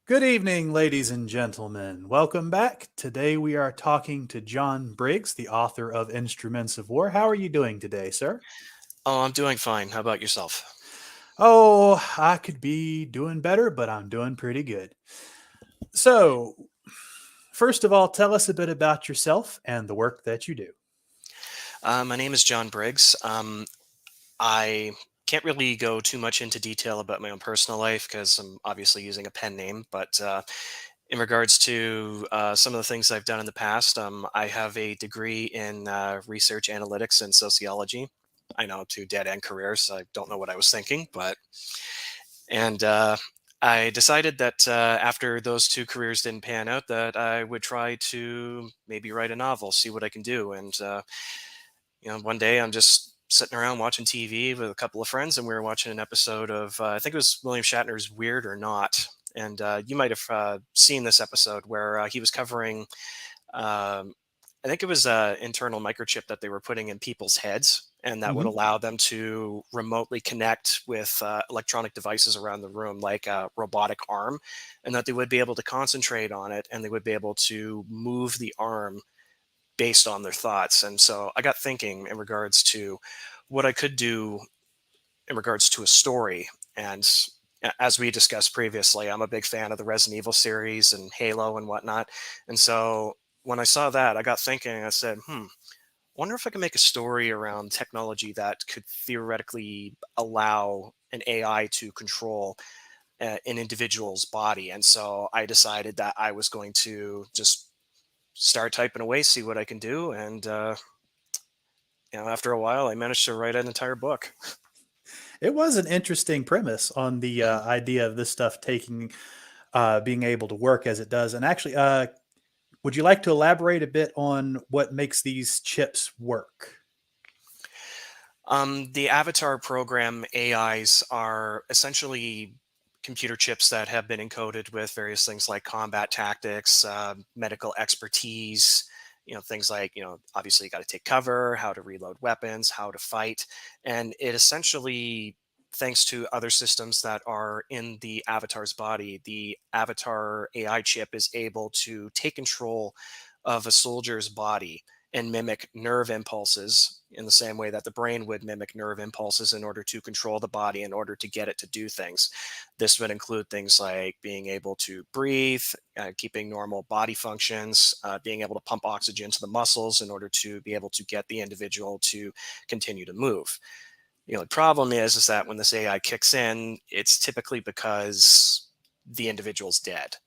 Good evening, ladies and gentlemen. Welcome back. Today we are talking to John Briggs, the author of Instruments of War. How are you doing today, sir? Oh, I'm doing fine. How about yourself? Oh, I could be doing better, but I'm doing pretty good. So, first of all, tell us a bit about yourself and the work that you do. My name is John Briggs. I can't really go too much into detail about my own personal life because I'm obviously using a pen name. But in regards to some of the things I've done in the past, I have a degree in research analytics and sociology. I know, two dead end careers. I don't know what I was thinking, but and I decided that after those two careers didn't pan out, that I would try to maybe write a novel, see what I can do, and one day I'm just sitting around watching TV with a couple of friends, and we were watching an episode of I think it was William Shatner's Weird or Not, and you might have seen this episode where he was covering. Um, I think it was an internal microchip that they were putting in people's heads, and that would Mhm. allow them to remotely connect with electronic devices around the room, like a robotic arm, and that they would be able to concentrate on it, and they would be able to move the arm based on their thoughts. And so I got thinking in regards to what I could do in regards to a story. And as we discussed previously, I'm a big fan of the Resident Evil series and Halo and whatnot. And so when I saw that, I got thinking, I said, wonder if I can make a story around technology that could theoretically allow an AI to control an individual's body. And so I decided that I was going to just start typing away, see what I can do. And after a while, I managed to write an entire book. It was an interesting premise on the Mhm. idea of this stuff being able to work as it does. And actually, would you like to elaborate a bit on what makes these chips work? The Avatar program AIs are essentially computer chips that have been encoded with various things like combat tactics, medical expertise, things like, obviously you got to take cover, how to reload weapons, how to fight. And it essentially, thanks to other systems that are in the avatar's body, the avatar AI chip is able to take control of a soldier's body and mimic nerve impulses in the same way that the brain would mimic nerve impulses in order to control the body, in order to get it to do things. This would include things like being able to breathe, keeping normal body functions, being able to pump oxygen to the muscles in order to be able to get the individual to continue to move. The problem is that when this AI kicks in, it's typically because the individual's dead.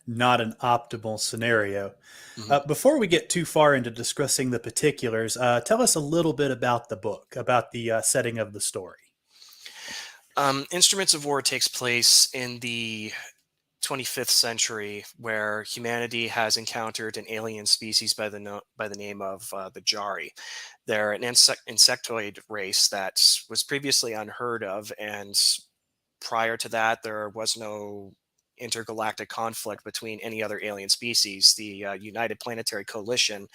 Not an optimal scenario. Mhm. Before we get too far into discussing the particulars, tell us a little bit about the book, about the setting of the story. Instruments of War takes place in the 25th century, where humanity has encountered an alien species by the by the name of the Jari. They're an insectoid race that was previously unheard of, and prior to that, there was no intergalactic conflict between any other alien species. The United Planetary Coalition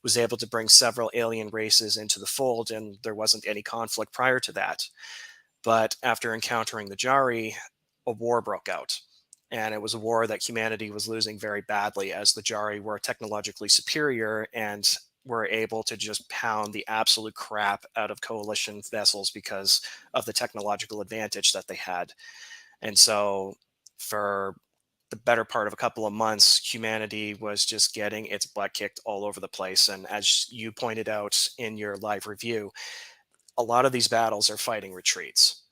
was able to bring several alien races into the fold, and there wasn't any conflict prior to that. But after encountering the Jari, a war broke out. And it was a war that humanity was losing very badly, as the Jari were technologically superior and were able to just pound the absolute crap out of coalition vessels because of the technological advantage that they had. And so, for the better part of a couple of months, humanity was just getting its butt kicked all over the place. And as you pointed out in your live review, a lot of these battles are fighting retreats.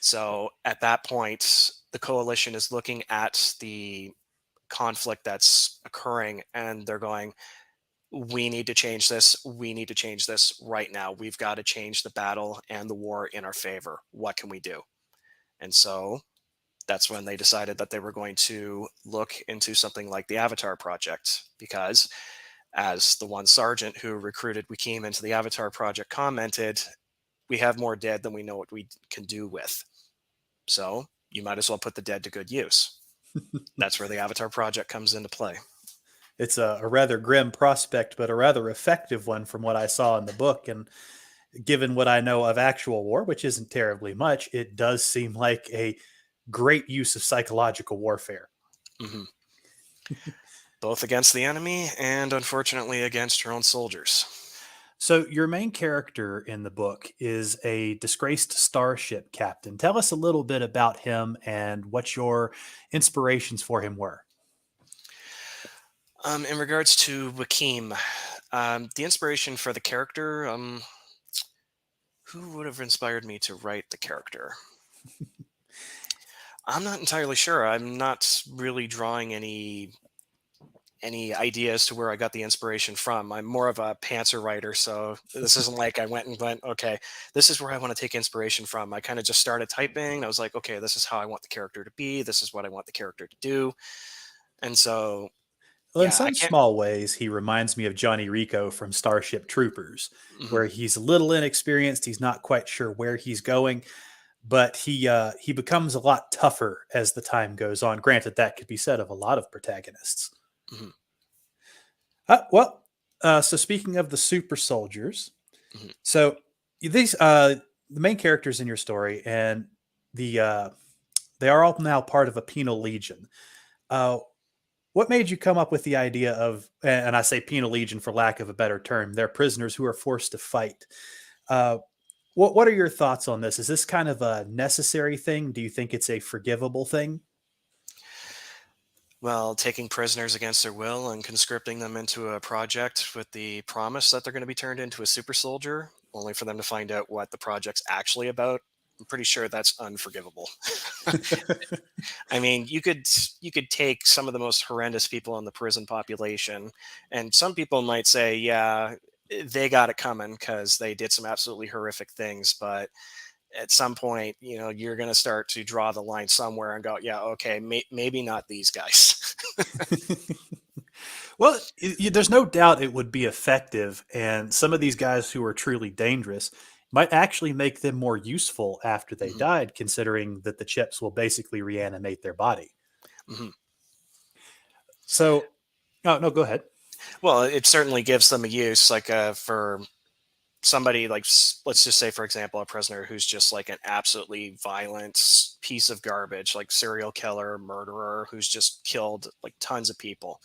So at that point, the coalition is looking at the conflict that's occurring, and they're going, we need to change this. We need to change this right now. We've got to change the battle and the war in our favor. What can we do? And so that's when they decided that they were going to look into something like the Avatar Project, because as the one sergeant who recruited Wakim into the Avatar Project commented, we have more dead than we know what we can do with. So you might as well put the dead to good use. That's where the Avatar Project comes into play. It's a rather grim prospect, but a rather effective one from what I saw in the book. And given what I know of actual war, which isn't terribly much, it does seem like a great use of psychological warfare. Hmm. Both against the enemy and unfortunately against your own soldiers. So, your main character in the book is a disgraced starship captain. Tell us a little bit about him and what your inspirations for him were. In regards to Wakim, the inspiration for the character, who would have inspired me to write the character? I'm not entirely sure. I'm not really drawing any idea as to where I got the inspiration from. I'm more of a pantser writer, so this isn't like I went, okay, this is where I want to take inspiration from. I kind of just started typing. I was like, okay, this is how I want the character to be. This is what I want the character to do. And so, Well, in yeah, I some can't. small ways, he reminds me of Johnny Rico from Starship Troopers, Mhm, where he's a little inexperienced. He's not quite sure where he's going, but he becomes a lot tougher as the time goes on. Granted, that could be said of a lot of protagonists. mhm, Well, so speaking of the super soldiers, mhm. so these the main characters in your story, and the they are all now part of a penal legion. Uh, what made you come up with the idea of, and I say penal legion for lack of a better term, they're prisoners who are forced to fight. Uh, what are your thoughts on this? Is this kind of a necessary thing? Do you think it's a forgivable thing? Well, taking prisoners against their will and conscripting them into a project with the promise that they're going to be turned into a super soldier, only for them to find out what the project's actually about. I'm pretty sure that's unforgivable. I mean, you could take some of the most horrendous people in the prison population, and some people might say, yeah, they got it coming because they did some absolutely horrific things. But at some point, you're going to start to draw the line somewhere and go, yeah, okay, maybe not these guys. Well, there's no doubt it would be effective, and some of these guys who are truly dangerous might actually make them more useful after they Hmm. died, considering that the chips will basically reanimate their body. Hmm. So, oh no, go ahead. Well, it certainly gives them a use, like for somebody like let's just say for example a prisoner who's just like an absolutely violent piece of garbage, like serial killer murderer who's just killed like tons of people.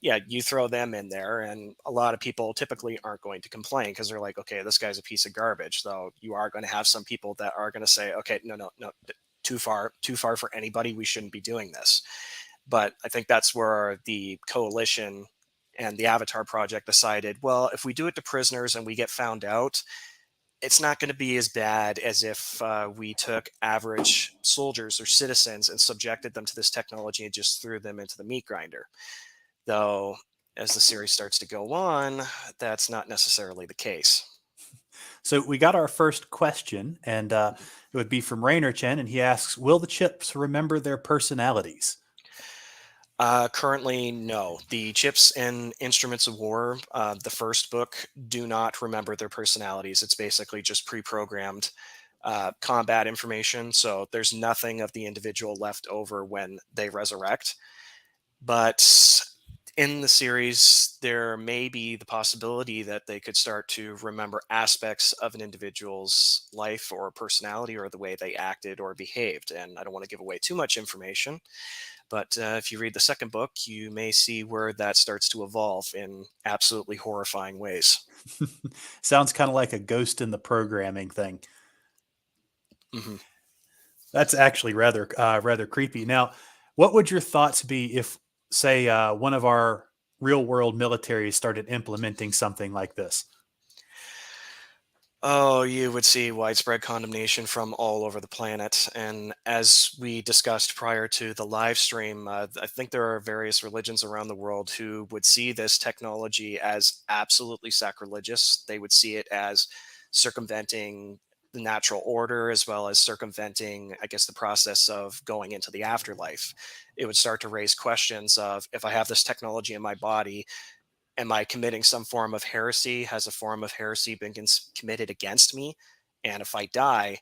Yeah, you throw them in there and a lot of people typically aren't going to complain because they're like, okay, this guy's a piece of garbage. Though you are going to have some people that are going to say, okay, no, no, no, too far for anybody, we shouldn't be doing this. But I think that's where the coalition and the Avatar project decided, well, if we do it to prisoners and we get found out, it's not going to be as bad as if we took average soldiers or citizens and subjected them to this technology and just threw them into the meat grinder. Though, as the series starts to go on, that's not necessarily the case. So we got our first question, and it would be from Rainer Chen, and he asks, "Will the chips remember their personalities?" Currently, no. The chips and instruments of war, the first book, do not remember their personalities. It's basically just pre-programmed combat information. So there's nothing of the individual left over when they resurrect. But in the series, there may be the possibility that they could start to remember aspects of an individual's life or personality or the way they acted or behaved. And I don't want to give away too much information, but if you read the second book, you may see where that starts to evolve in absolutely horrifying ways. Sounds kind of like a ghost in the programming thing. Hmm. That's actually rather creepy. Now, what would your thoughts be if, say, one of our real world militaries started implementing something like this? Oh, you would see widespread condemnation from all over the planet. And as we discussed prior to the live stream, I think there are various religions around the world who would see this technology as absolutely sacrilegious. They would see it as circumventing the natural order as well as circumventing, I guess, the process of going into the afterlife. It would start to raise questions of if I have this technology in my body, am I committing some form of heresy? Has a form of heresy been committed against me? And if I die,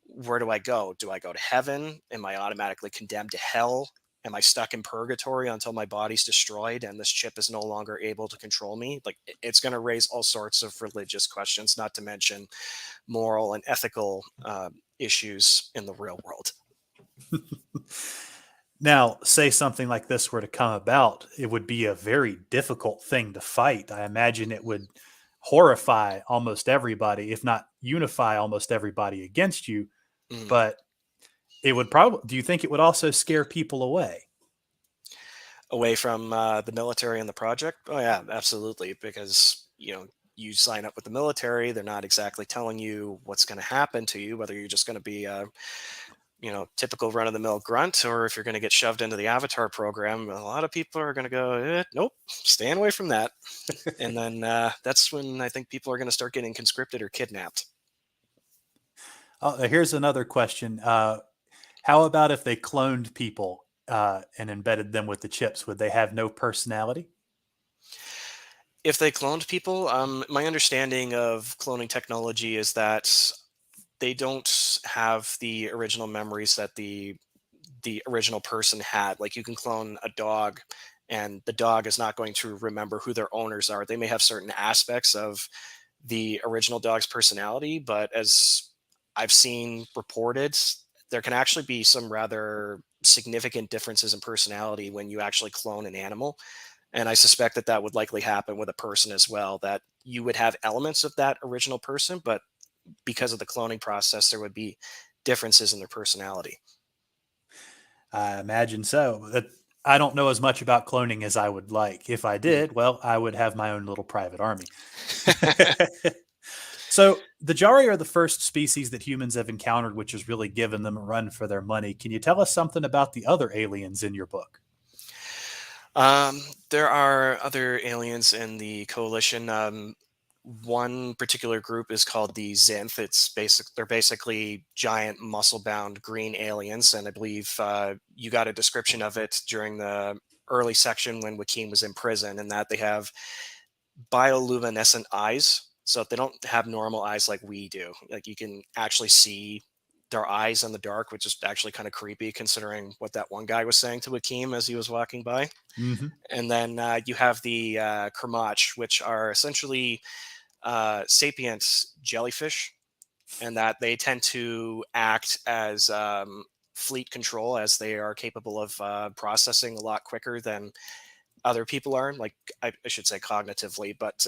where do I go? Do I go to heaven? Am I automatically condemned to hell? Am I stuck in purgatory until my body's destroyed and this chip is no longer able to control me? Like, it's going to raise all sorts of religious questions, not to mention moral and ethical issues in the real world. Now, say something like this were to come about, it would be a very difficult thing to fight. I imagine it would horrify almost everybody, if not unify almost everybody against you. Mm. But it would probably, do you think it would also scare people away? Away from the military and the project? Oh yeah, absolutely. Because you sign up with the military, they're not exactly telling you what's going to happen to you, whether you're just going to be a typical run of the mill grunt, or if you're going to get shoved into the Avatar program. A lot of people are going to go, nope, staying away from that. And then that's when I think people are going to start getting conscripted or kidnapped. Oh, here's another question. How about if they cloned people and embedded them with the chips? Would they have no personality? If they cloned people, my understanding of cloning technology is that they don't have the original memories that the original person had. Like, you can clone a dog, and the dog is not going to remember who their owners are. They may have certain aspects of the original dog's personality, but as I've seen reported, there can actually be some rather significant differences in personality when you actually clone an animal. And I suspect that that would likely happen with a person as well, that you would have elements of that original person, but because of the cloning process, there would be differences in their personality. I imagine so. I don't know as much about cloning as I would like. If I Mhm. did, well, I would have my own little private army. So, the Jari are the first species that humans have encountered, which has really given them a run for their money. Can you tell us something about the other aliens in your book? There are other aliens in the coalition. One particular group is called the Zinth. They're basically giant muscle-bound green aliens, and I believe you got a description of it during the early section when Wakim was in prison, and that they have bioluminescent eyes. So they don't have normal eyes like we do. Like, you can actually see their eyes in the dark, which is actually kind of creepy considering what that one guy was saying to Wakim as he was walking by. Hmm. And then you have the Kermach, which are essentially sapient jellyfish, and that they tend to act as fleet control, as they are capable of processing a lot quicker than other people are. Like, I should say cognitively, but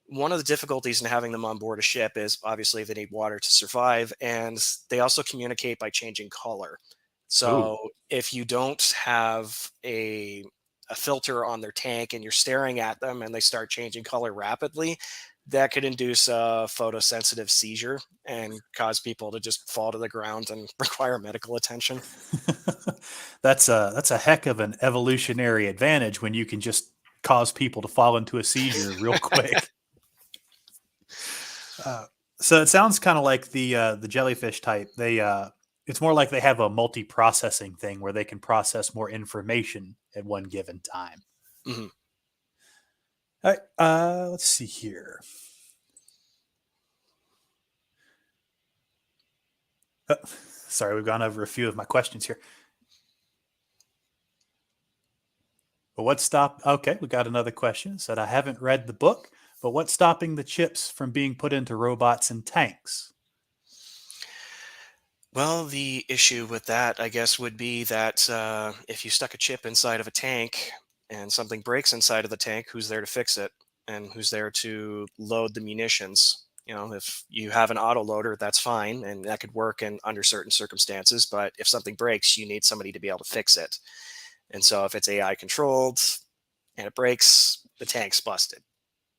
one of the difficulties in having them on board a ship is obviously they need water to survive, and they also communicate by changing color. Ooh. So if you don't have a filter on their tank and you're staring at them and they start changing color rapidly, that could induce a photosensitive seizure and cause people to just fall to the ground and require medical attention. That's a heck of an evolutionary advantage when you can just cause people to fall into a seizure real quick. Uh, so it sounds kind of like the jellyfish type. It's more like they have a multi-processing thing where they can process more information at one given time. Mhm. All right, let's see here. Uh, Sorry, we've gone over a few of my questions here. But what's stop? Okay, we got another question. It said I haven't read the book, but what's stopping the chips from being put into robots and tanks? Well, the issue with that, I guess, would be that if you stuck a chip inside of a tank and something breaks inside of the tank, who's there to fix it? And who's there to load the munitions? If you have an autoloader, that's fine, and that could work in under certain circumstances. But if something breaks, you need somebody to be able to fix it. And so if it's AI controlled and it breaks, the tank's busted.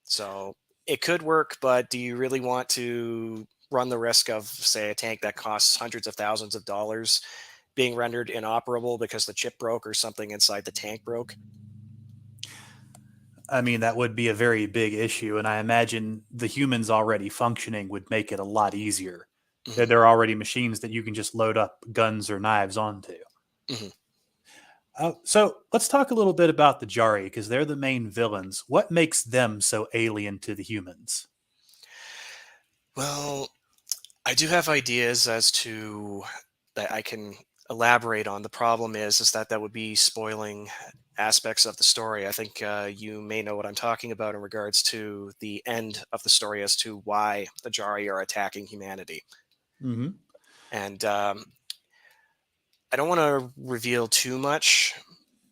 So it could work, but do you really want to run the risk of, say, a tank that costs hundreds of thousands of dollars being rendered inoperable because the chip broke or something inside the tank broke? I mean, that would be a very big issue, and I imagine the humans already functioning would make it a lot easier. Hmm. There are already machines that you can just load up guns or knives onto. Hmm. So let's talk a little bit about the Jari because they're the main villains. What makes them so alien to the humans? Well, I do have ideas as to that I can elaborate on. The problem is that that would be spoiling aspects of the story. I think you may know what I'm talking about in regards to the end of the story as to why the Jari are attacking humanity. Hmm. And I don't want to reveal too much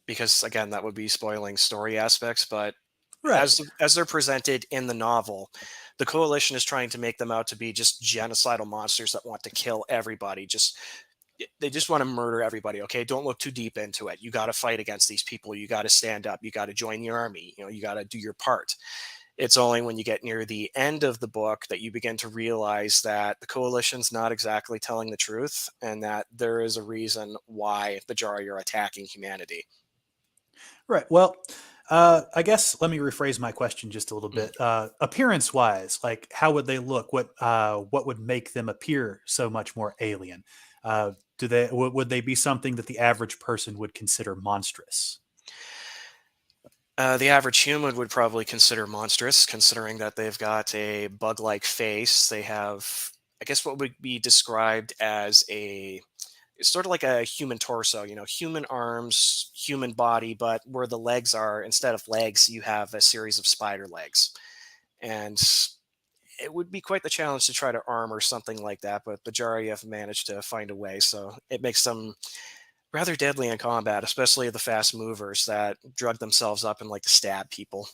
because again, that would be spoiling story aspects. But Right. as they're presented in the novel, the coalition is trying to make them out to be just genocidal monsters that want to kill everybody. Just they just want to murder everybody. Okay, don't look too deep into it. You got to fight against these people. You got to stand up. You got to join the army. You know, you got to do your part. It's only when you get near the end of the book that you begin to realize that the coalition's not exactly telling the truth and that there is a reason why the Jari are attacking humanity. Right. Well, I guess let me rephrase my question just a little Mhm. bit. Appearance wise, like how would they look? What would make them appear so much more alien? Do they would they be something that the average person would consider monstrous? The average human would probably consider monstrous, considering that they've got a bug like face. They have, I guess, what would be described as a it's sort of like a human torso, you know, human arms, human body, but where the legs are, instead of legs, you have a series of spider legs. And it would be quite the challenge to try to armor something like that, but the Jari have managed to find a way. So it makes them rather deadly in combat, especially the fast movers that drug themselves up and like to stab people.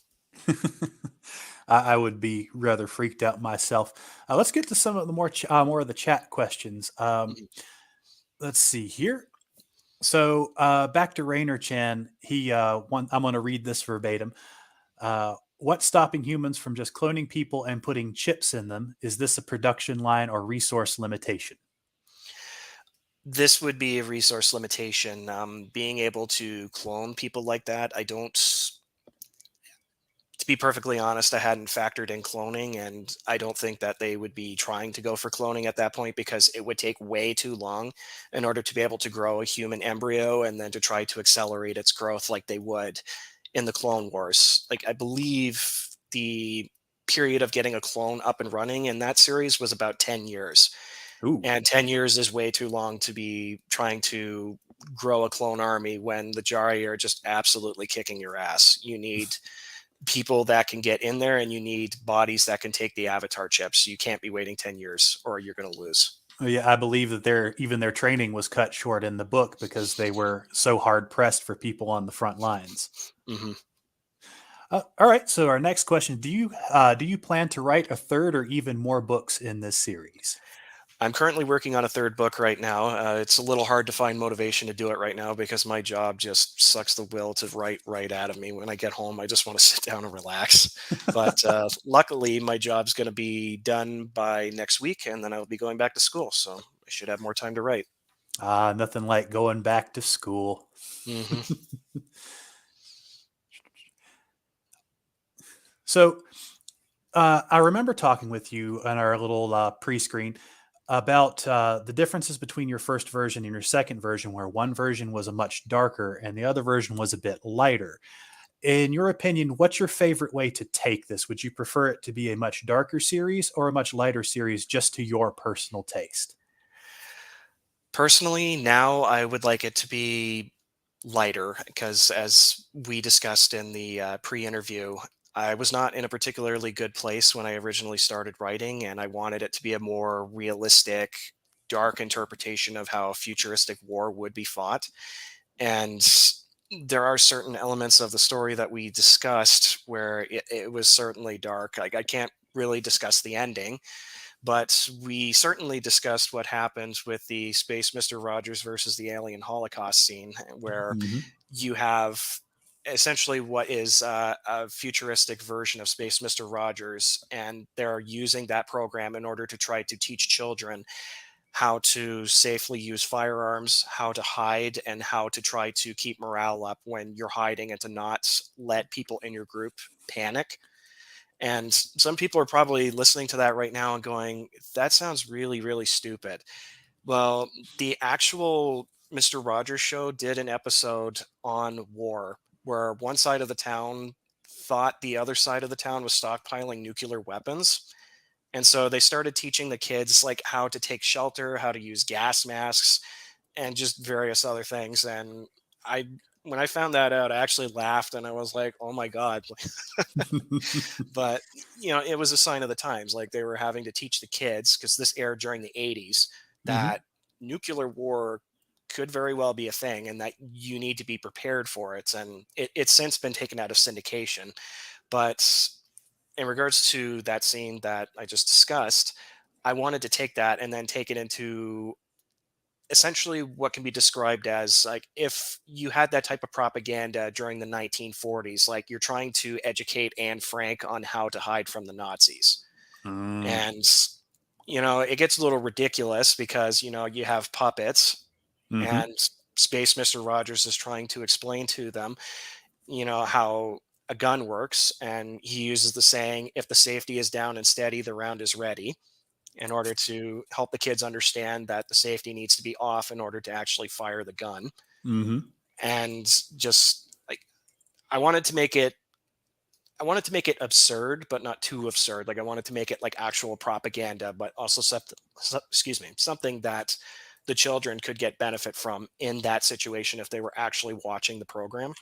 I would be rather freaked out myself. Let's get to some of the more of the chat questions. Mhm. Let's see here. So back to Rainer Chan. I'm going to read this verbatim. What's stopping humans from just cloning people and putting chips in them? Is this a production line or resource limitation? This would be a resource limitation. Being able to clone people like that, I don't. To be perfectly honest, I hadn't factored in cloning, and I don't think that they would be trying to go for cloning at that point because it would take way too long in order to be able to grow a human embryo and then to try to accelerate its growth like they would in the Clone Wars. Like, I believe the period of getting a clone up and running in that series was about 10 years. Ooh, And 10 years is way too long to be trying to grow a clone army when the Jari are just absolutely kicking your ass. You need people that can get in there and you need bodies that can take the avatar chips. You can't be waiting 10 years or you're going to lose. yeah, I believe that their training was cut short in the book because they were so hard pressed for people on the front lines. Hmm. All right, so our next question: do you plan to write a third or even more books in this series? I'm currently working on a third book right now. It's a little hard to find motivation to do it right now because my job just sucks the will to write right out of me. When I get home, I just want to sit down and relax. But luckily, my job's going to be done by next week, and then I'll be going back to school. So I should have more time to write. Nothing like going back to school. Hmm. So I remember talking with you on our little pre-screen about the differences between your first version and your second version, where one version was a much darker and the other version was a bit lighter. In your opinion, what's your favorite way to take this? Would you prefer it to be a much darker series or a much lighter series, just to your personal taste? Personally, now I would like it to be lighter because, as we discussed in the pre-interview, I was not in a particularly good place when I originally started writing, and I wanted it to be a more realistic, dark interpretation of how a futuristic war would be fought. And there are certain elements of the story that we discussed where it was certainly dark. Like, I can't really discuss the ending, but we certainly discussed what happens with the Space Mr. Rogers versus the Alien Holocaust scene, where Mhm. you have essentially what is a futuristic version of Space Mr. Rogers, and they're using that program in order to try to teach children how to safely use firearms, how to hide, and how to try to keep morale up when you're hiding and to not let people in your group panic. And some people are probably listening to that right now and going, that sounds really, really stupid. Well, the actual Mr. Rogers show did an episode on war where one side of the town thought the other side of the town was stockpiling nuclear weapons. And so they started teaching the kids like how to take shelter, how to use gas masks, and just various other things. And I, when I found that out, I actually laughed and I was like, oh my God. But it was a sign of the times. Like, they were having to teach the kids, because this aired during the 80s, Mhm. that nuclear war could very well be a thing, and that you need to be prepared for it. And it's since been taken out of syndication. But in regards to that scene that I just discussed, I wanted to take that and then take it into essentially what can be described as like if you had that type of propaganda during the 1940s, like you're trying to educate Anne Frank on how to hide from the Nazis. Mm, And, it gets a little ridiculous because, you have puppets hmm. and Space Mr. Rogers is trying to explain to them, how a gun works. And he uses the saying, if the safety is down and steady, the round is ready, in order to help the kids understand that the safety needs to be off in order to actually fire the gun. Hmm. And just like, I wanted to make it I wanted to make it absurd, but not too absurd. Like I wanted to make it like actual propaganda, but also excuse me, something that the children could get benefit from in that situation if they were actually watching the program.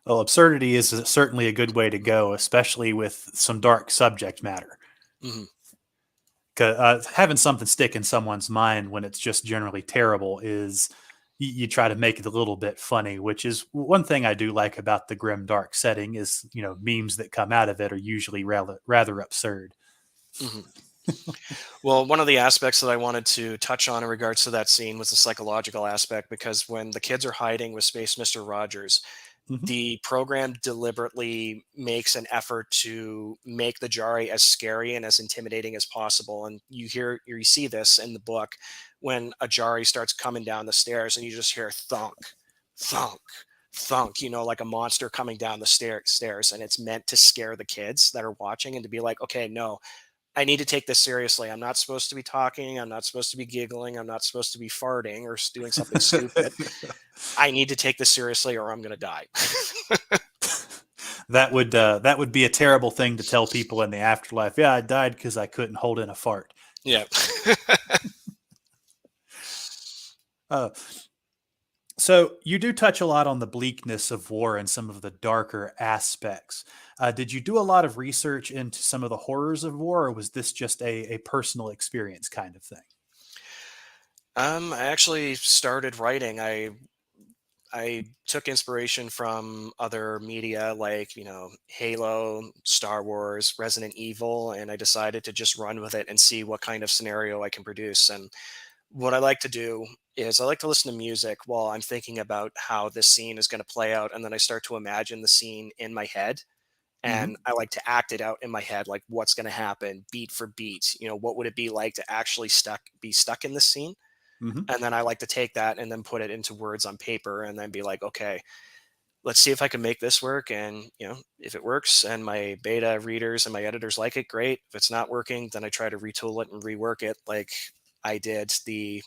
Well, absurdity is certainly a good way to go, especially with some dark subject matter. Hmm. 'Cause, having something stick in someone's mind when it's just generally terrible is you try to make it a little bit funny, which is one thing I do like about the grim dark setting is memes that come out of it are usually rather absurd. Hmm. Well, one of the aspects that I wanted to touch on in regards to that scene was the psychological aspect, because when the kids are hiding with Space Mr. Rogers, Hmm. the program deliberately makes an effort to make the Jari as scary and as intimidating as possible. And you see this in the book when a Jari starts coming down the stairs and you just hear thunk, thunk, thunk, like a monster coming down the stairs. And it's meant to scare the kids that are watching and to be like, okay, no, I need to take this seriously. I'm not supposed to be talking. I'm not supposed to be giggling. I'm not supposed to be farting or doing something stupid. I need to take this seriously or I'm going to die. That would be a terrible thing to tell people in the afterlife. Yeah, I died because I couldn't hold in a fart. Yeah. Uh, so you do touch a lot on the bleakness of war and some of the darker aspects. Did you do a lot of research into some of the horrors of war, or was this just a personal experience kind of thing? I actually started writing. I took inspiration from other media like, Halo, Star Wars, Resident Evil, and I decided to just run with it and see what kind of scenario I can produce. And what I like to do is I like to listen to music while I'm thinking about how this scene is going to play out, and then I start to imagine the scene in my head. Hmm. And I like to act it out in my head, like what's going to happen beat for beat. What would it be like to actually be stuck in this scene? Hmm. And then I like to take that and then put it into words on paper and then be like, okay, let's see if I can make this work. And, if it works and my beta readers and my editors like it, great. If it's not working, then I try to retool it and rework it like I did the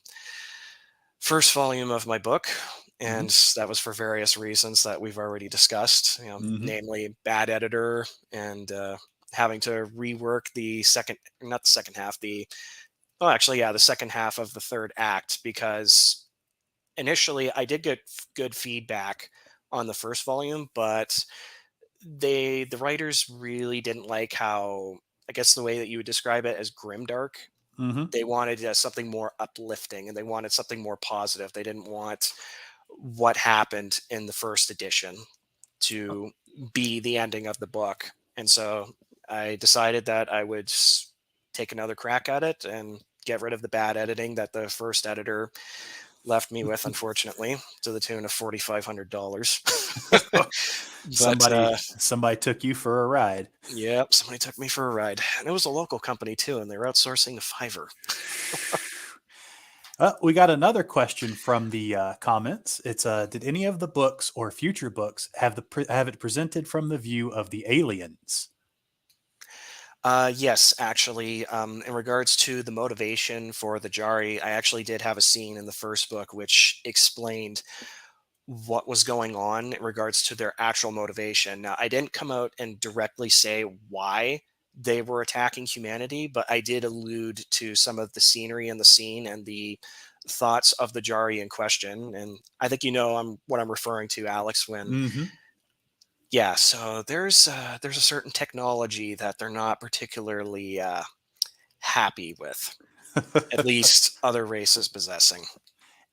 first volume of my book. Hmm. And that was for various reasons that we've already discussed, Hmm. namely bad editor and having to rework not the second half, well, actually, yeah, the second half of the third act, because initially I did get good feedback on the first volume, but the writers really didn't like how, I guess the way that you would describe it as grimdark. Hmm. They wanted something more uplifting and they wanted something more positive. They didn't want what happened in the first edition to be the ending of the book. And so I decided that I would take another crack at it and get rid of the bad editing that the first editor left me with, unfortunately, to the tune of $4,500. But Somebody took you for a ride. yeah, somebody took me for a ride, and it was a local company too, and they were outsourcing to Fiverr. We got another question from the comments. It's did any of the books or future books have it presented from the view of the aliens? Yes, actually, in regards to the motivation for the Jari, I actually did have a scene in the first book which explained what was going on in regards to their actual motivation. Now, I didn't come out and directly say why they were attacking humanity, but I did allude to some of the scenery in the scene and the thoughts of the Jari in question. And I think what I'm referring to, Alex, when Hmm. yeah, so there's a certain technology that they're not particularly happy with, at least other races possessing.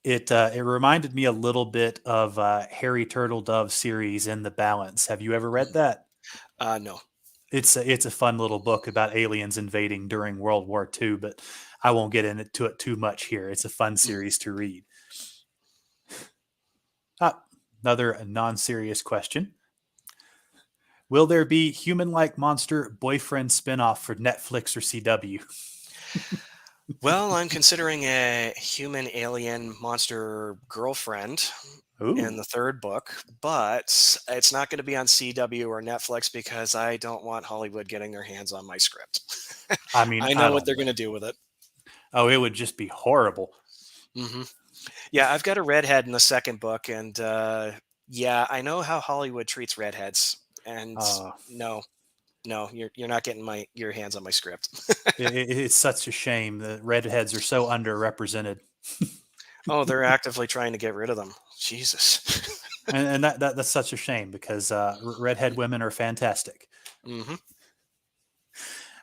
It reminded me a little bit of Harry Turtle Dove series In the Balance. Have you ever read Mhm. that? No. It's a fun little book about aliens invading during World War II, but I won't get into it too much here. It's a fun Mm. series to read. Ah, another non-serious question. Will there be human-like monster boyfriend spinoff for Netflix or CW? Well, I'm considering a human alien monster girlfriend in Ooh, the third book, but it's not going to be on CW or Netflix because I don't want Hollywood getting their hands on my script. I mean, I I know what don't they're blame. going to do with it. Oh, it would just be horrible. Hmm. Yeah, I've got a redhead in the second book, and yeah, I know how Hollywood treats redheads. And Uh, no, no, you're not getting your hands on my script. it's such a shame that redheads are so underrepresented, Oh, they're actively trying to get rid of them. Jesus. and that's such a shame because redhead women are fantastic. Hmm.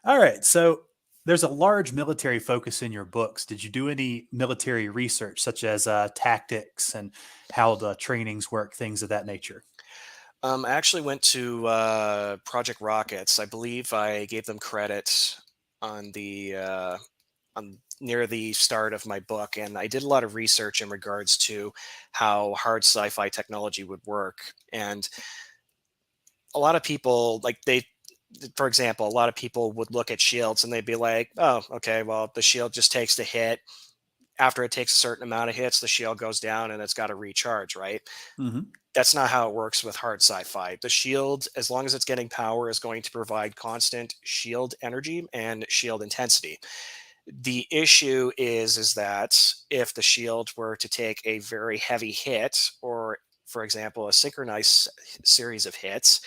All right, so there's a large military focus in your books. Did you do any military research, such as tactics and how the trainings work, things of that nature? I actually went to Project Rockets. I believe I gave them credit on the on near the start of my book, and I did a lot of research in regards to how hard sci-fi technology would work. And a lot of people, for example, a lot of people would look at shields and they'd be like, "Oh, okay, well, the shield just takes the hit. After it takes a certain amount of hits, the shield goes down and it's got to recharge, right?" Hmm. That's not how it works with hard sci-fi. The shield, as long as it's getting power, is going to provide constant shield energy and shield intensity. The issue is that if the shield were to take a very heavy hit, or for example, a synchronized series of hits,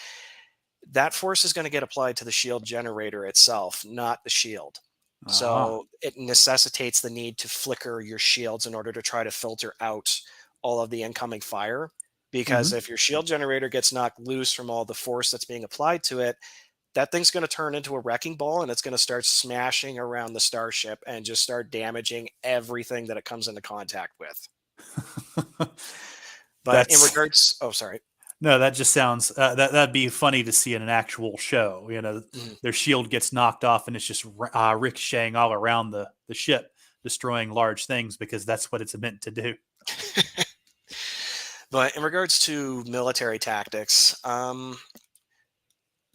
that force is going to get applied to the shield generator itself, not the shield. Ah. So it necessitates the need to flicker your shields in order to try to filter out all of the incoming fire. Because Hmm. if your shield generator gets knocked loose from all the force that's being applied to it, that thing's going to turn into a wrecking ball and it's going to start smashing around the starship and just start damaging everything that it comes into contact with. But in That's regards, oh, sorry. no, that just sounds that'd be funny to see in an actual show. Mhm. Their shield gets knocked off and it's just ricocheting all around the ship, destroying large things because that's what it's meant to do. But in regards to military tactics, I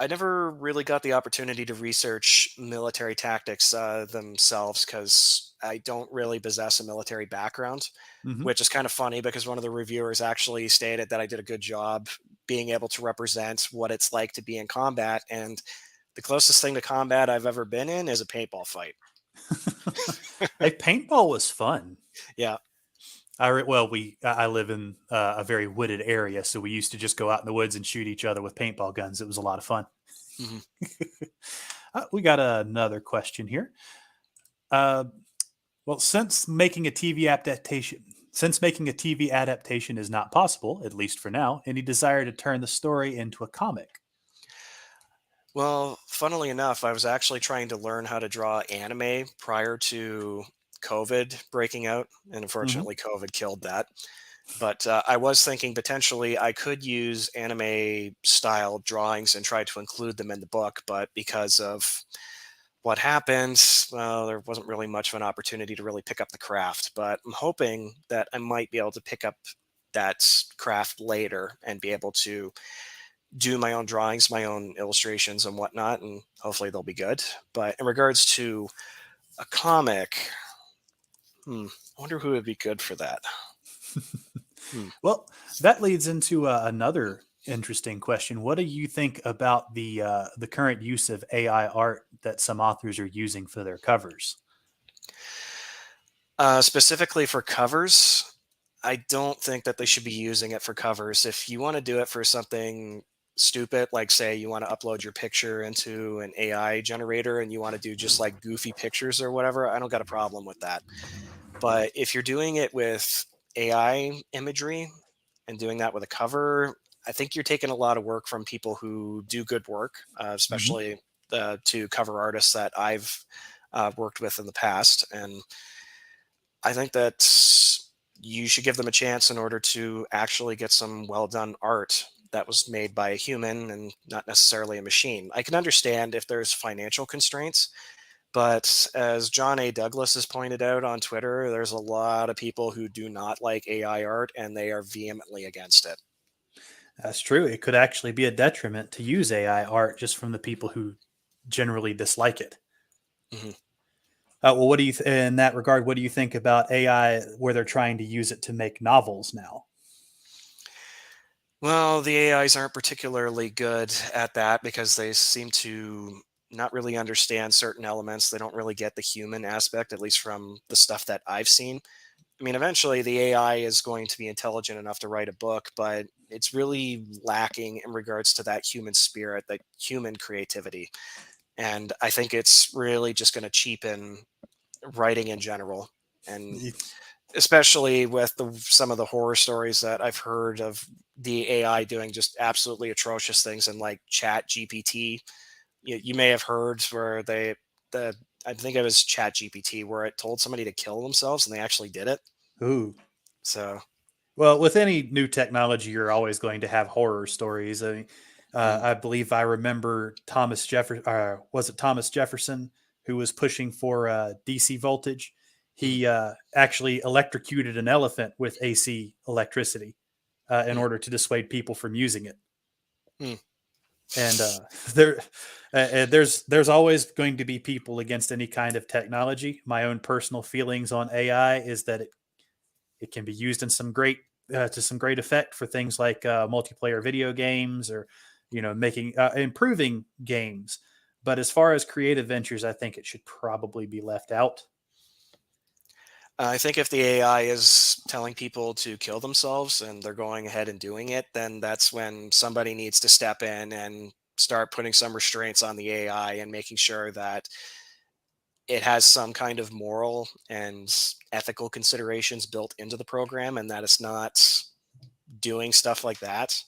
never really got the opportunity to research military tactics themselves because I don't really possess a military background, Hmm. which is kind of funny because one of the reviewers actually stated that I did a good job being able to represent what it's like to be in combat. And the closest thing to combat I've ever been in is a paintball fight. Hey, paintball was fun. Yeah. Well, I live in a very wooded area, so we used to just go out in the woods and shoot each other with paintball guns. It was a lot of fun. Mhm. We got another question here. Uh, well, since making a TV adaptation is not possible, at least for now, any desire to turn the story into a comic? Well, funnily enough, I was actually trying to learn how to draw anime prior to COVID breaking out, and Hmm. unfortunately, COVID killed that. But I was thinking potentially I could use anime style drawings and try to include them in the book, but because of what happened, well, there wasn't really much of an opportunity to really pick up the craft. But I'm hoping that I might be able to pick up that craft later and be able to do my own drawings, my own illustrations, and whatnot, and hopefully they'll be good. But in regards to a comic, I wonder who would be good for that. Hmm. Well, that leads into another interesting question. What do you think about the current use of AI art that some authors are using for their covers? Specifically for covers, I don't think that they should be using it for covers. If you want to do it for something stupid, like say you want to upload your picture into an AI generator and you want to do just like goofy pictures or whatever, I don't got a problem with that. But if you're doing it with AI imagery and doing that with a cover, I think you're taking a lot of work from people who do good work, Hmm. especially to cover artists that I've worked with in the past. And I think that you should give them a chance in order to actually get some well done art that was made by a human and not necessarily a machine. I can understand if there's financial constraints, but as John A. Douglas has pointed out on Twitter, there's a lot of people who do not like AI art and they are vehemently against it. That's true. It could actually be a detriment to use AI art just from the people who generally dislike it. Mhm. Well, what do you in that regard? What do you think about AI where they're trying to use it to make novels now? Well, the AIs aren't particularly good at that because they seem to not really understand certain elements. They don't really get the human aspect, at least from the stuff that I've seen. I mean, eventually the AI is going to be intelligent enough to write a book, but it's really lacking in regards to that human spirit, that human creativity. And I think it's really just going to cheapen writing in general. And especially with some of the horror stories that I've heard of the AI doing just absolutely atrocious things in like Chat GPT. You may have heard where the I think it was Chat GPT where it told somebody to kill themselves and they actually did it. Ooh. So Well, with any new technology, you're always going to have horror stories. I mean, mm, I believe I remember Thomas Jefferson. Was it Thomas Jefferson who was pushing for DC voltage? mm, He actually electrocuted an elephant with AC electricity in mm, order to dissuade people from using it. mm. And there, there's always going to be people against any kind of technology. My own personal feelings on AI is that it can be used in some great to some great effect for things like multiplayer video games or making improving games. But as far as creative ventures, I think it should probably be left out. I think if the AI is telling people to kill themselves and they're going ahead and doing it, then that's when somebody needs to step in and start putting some restraints on the AI and making sure that it has some kind of moral and ethical considerations built into the program and that it's not doing stuff like that.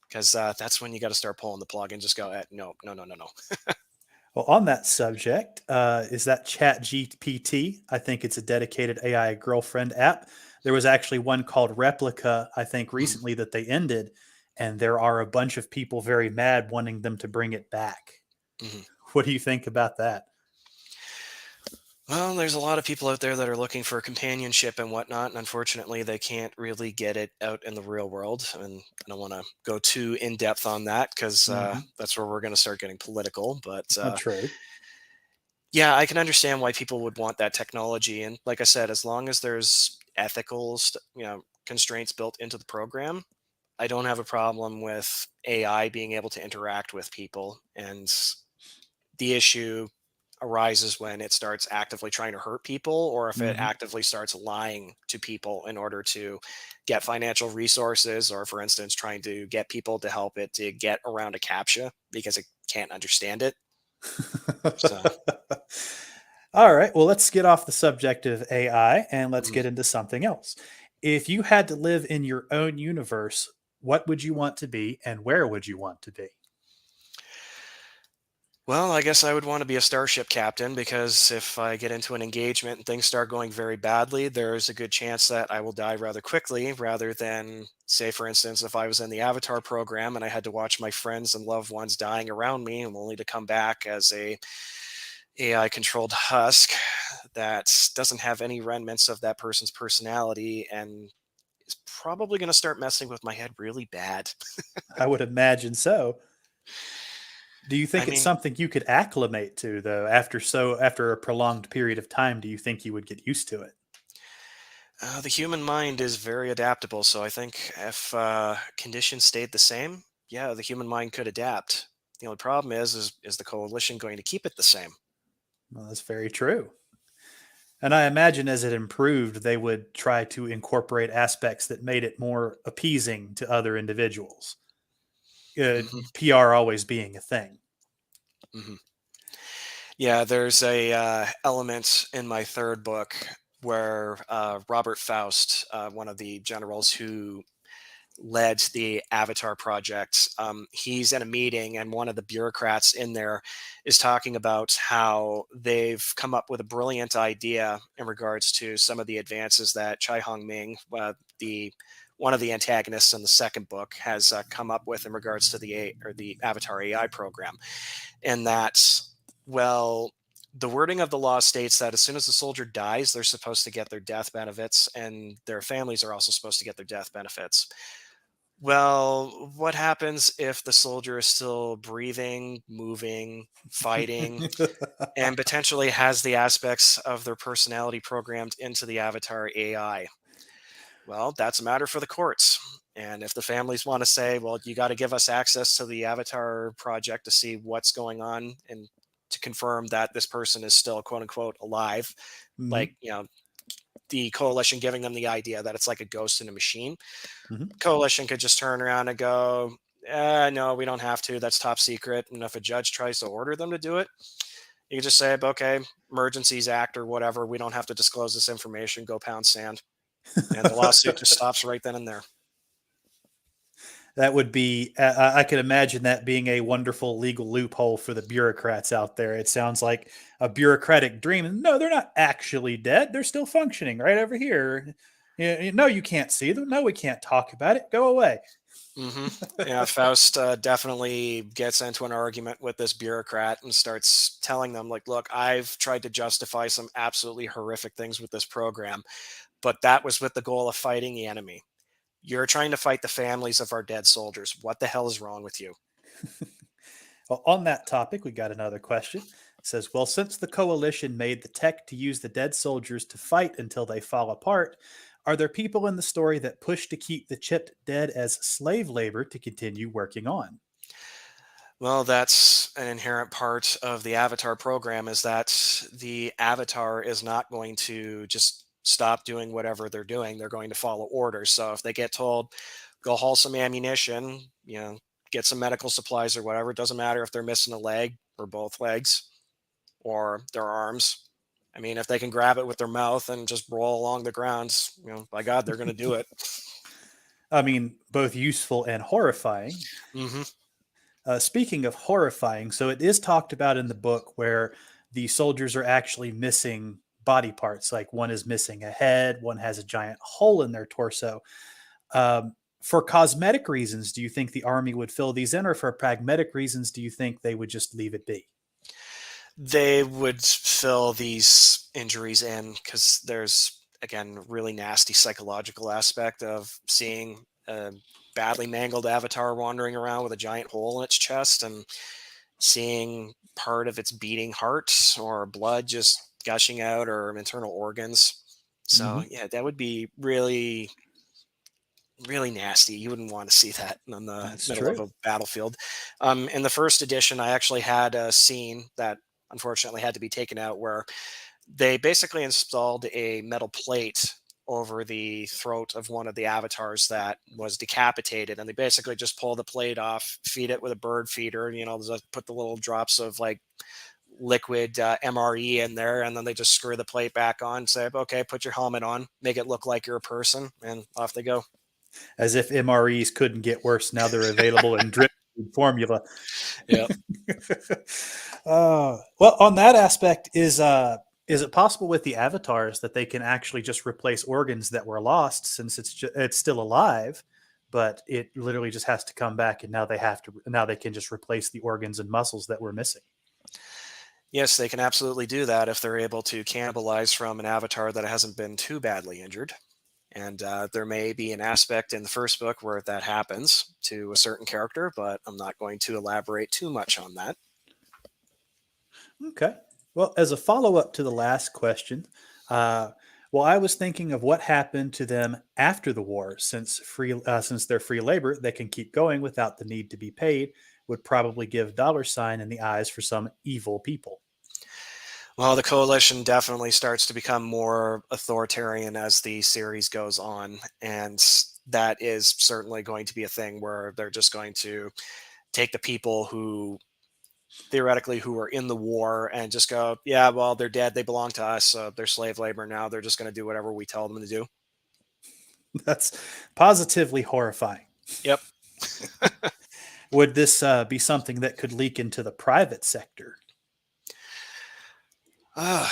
Because that's when you got to start pulling the plug and just go, no, no, no, no, no. Well, on that subject, is that Chat GPT? I think it's a dedicated AI girlfriend app. There was actually one called Replica, I think, Mhm, recently that they ended, and there are a bunch of people very mad wanting them to bring it back. mhm. What do you think about that? Well, there's a lot of people out there that are looking for companionship and whatnot, and unfortunately, they can't really get it out in the real world. And I don't want to go too in depth on that because Mm-hmm. that's where we're going to start getting political. But True. yeah, I can understand why people would want that technology. And like I said, as long as there's ethical, constraints built into the program, I don't have a problem with AI being able to interact with people. And the issue arises when it starts actively trying to hurt people or if it Mm-hmm. actively starts lying to people in order to get financial resources or for instance trying to get people to help it to get around a captcha because it can't understand it. So All right. Well, let's get off the subject of AI and let's mhm. get into something else. If you had to live in your own universe, what would you want to be and where would you want to be? Well, I guess I would want to be a starship captain because if I get into an engagement and things start going very badly, there's a good chance that I will die rather quickly rather than, say, for instance, if I was in the Avatar program and I had to watch my friends and loved ones dying around me and only to come back as a AI controlled husk that doesn't have any remnants of that person's personality and is probably going to start messing with my head really bad. I would imagine so. Do you I think it's mean, something you could acclimate to though after a prolonged period of time, do you think you would get used to it? the human mind is very adaptable, so I think if conditions stayed the same, yeah, the human mind could adapt. The only problem is the coalition going to keep it the same? Well, that's very true. And I imagine as it improved, they would try to incorporate aspects that made it more appeasing to other individuals. Hmm. PR always being a thing. Hmm. Yeah, there's a element in my third book where Robert Faust, one of the generals who led the Avatar project. He's in a meeting, and one of the bureaucrats in there is talking about how they've come up with a brilliant idea in regards to some of the advances that Chai Hong Ming, the one of the antagonists in the second book, has come up with in regards to the Avatar AI program, and that's, well, the wording of the law states that as soon as the soldier dies, they're supposed to get their death benefits, and their families are also supposed to get their death benefits. Well, what happens if the soldier is still breathing, moving, fighting, and potentially has the aspects of their personality programmed into the avatar AI? Well, that's a matter for the courts. And if the families want to say, well, you got to give us access to the avatar project to see what's going on and to confirm that this person is still quote unquote alive, Mhm, like, the coalition giving them the idea that it's like a ghost in a machine, mhm. coalition could just turn around and go, no, we don't have to. That's top secret. And if a judge tries to order them to do it, you can just say, okay, Emergencies Act or whatever. We don't have to disclose this information. Go pound sand. And the lawsuit just stops right then and there. That would be, I could imagine that being a wonderful legal loophole for the bureaucrats out there. It sounds like a bureaucratic dream. No, they're not actually dead. They're still functioning right over here. No, you can't see them. No, we can't talk about it. Go away. hmm Yeah, Faust definitely gets into an argument with this bureaucrat and starts telling them, like, look, I've tried to justify some absolutely horrific things with this program, but that was with the goal of fighting the enemy. You're trying to fight the families of our dead soldiers. What the hell is wrong with you? Well, on that topic, we got another question. It says, well, since the coalition made the tech to use the dead soldiers to fight until they fall apart, are there people in the story that push to keep the chipped dead as slave labor to continue working on? Well, that's an inherent part of the avatar program, is that the avatar is not going to just stop doing whatever they're doing. They're going to follow orders. So if they get told, go haul some ammunition, get some medical supplies or whatever, it doesn't matter if they're missing a leg or both legs or their arms. I mean, if they can grab it with their mouth and just roll along the ground, by God, they're going to do it. I mean, both useful and horrifying. hmm Speaking of horrifying, so it is talked about in the book where the soldiers are actually missing body parts. Like one is missing a head, one has a giant hole in their torso. For cosmetic reasons, do you think the army would fill these in, or for pragmatic reasons, do you think they would just leave it be? They would fill these injuries in because there's, again, really nasty psychological aspect of seeing a badly mangled avatar wandering around with a giant hole in its chest and seeing part of its beating heart or blood just gushing out or internal organs. So Hmm. yeah, that would be really, really nasty. You wouldn't want to see that in the That's middle of true. a battlefield. In the first edition, I actually had a scene that unfortunately had to be taken out where they basically installed a metal plate over the throat of one of the avatars that was decapitated, and they basically just pull the plate off, feed it with a bird feeder, just put the little drops of like liquid MRE in there, and then they just screw the plate back on, say, okay, put your helmet on, make it look like you're a person, and off they go. As if MREs couldn't get worse. Now they're available in drip formula. Yeah. Well, on that aspect, is it possible with the avatars that they can actually just replace organs that were lost, since it's still alive, but it literally just has to come back, and now they can just replace the organs and muscles that were missing. Yes, they can absolutely do that if they're able to cannibalize from an avatar that hasn't been too badly injured. And there may be an aspect in the first book where that happens to a certain character, but I'm not going to elaborate too much on that. Okay. Well, as a follow up to the last question, uh, well, I was thinking of what happened to them after the war, since they're free labor, they can keep going without the need to be paid. Would probably give dollar sign in the eyes for some evil people. Well, the coalition definitely starts to become more authoritarian as the series goes on. And that is certainly going to be a thing where they're just going to take the people who theoretically who are in the war and just go, yeah, well, they're dead. They belong to us. They're slave labor now. They're just going to do whatever we tell them to do. That's positively horrifying. Yep. Would this be something that could leak into the private sector? Uh,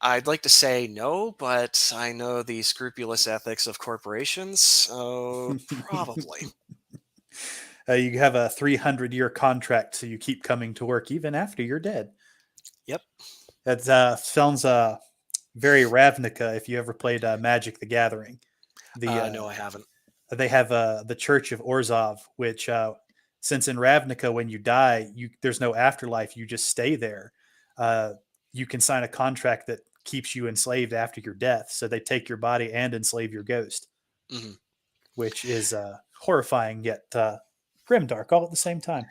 I'd like to say no, but I know the scrupulous ethics of corporations, so probably. You have a 300-year contract, so you keep coming to work even after you're dead. Yep. That sounds very Ravnica. If you ever played Magic: The Gathering, the No, I haven't. they have the Church of Orzhov, which since in Ravnica when you die, there's no afterlife. You just stay there. Uh, you can sign a contract that keeps you enslaved after your death. So they take your body and enslave your ghost, Mhm. which is horrifying yet grimdark all at the same time.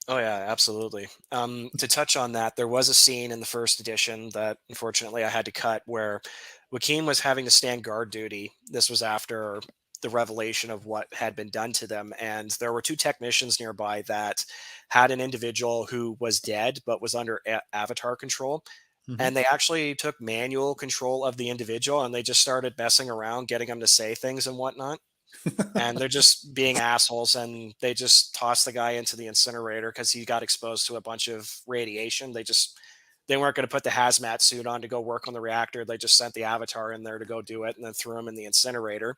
Oh yeah, absolutely. To touch on that, there was a scene in the first edition that unfortunately I had to cut where Joaquin was having to stand guard duty. This was after the revelation of what had been done to them, and there were two technicians nearby that had an individual who was dead but was under avatar control. Hmm. And they actually took manual control of the individual, and they just started messing around, getting him to say things and whatnot, and they're just being assholes, and they just tossed the guy into the incinerator because he got exposed to a bunch of radiation. They weren't going to put the hazmat suit on to go work on the reactor. They just sent the avatar in there to go do it and then threw him in the incinerator.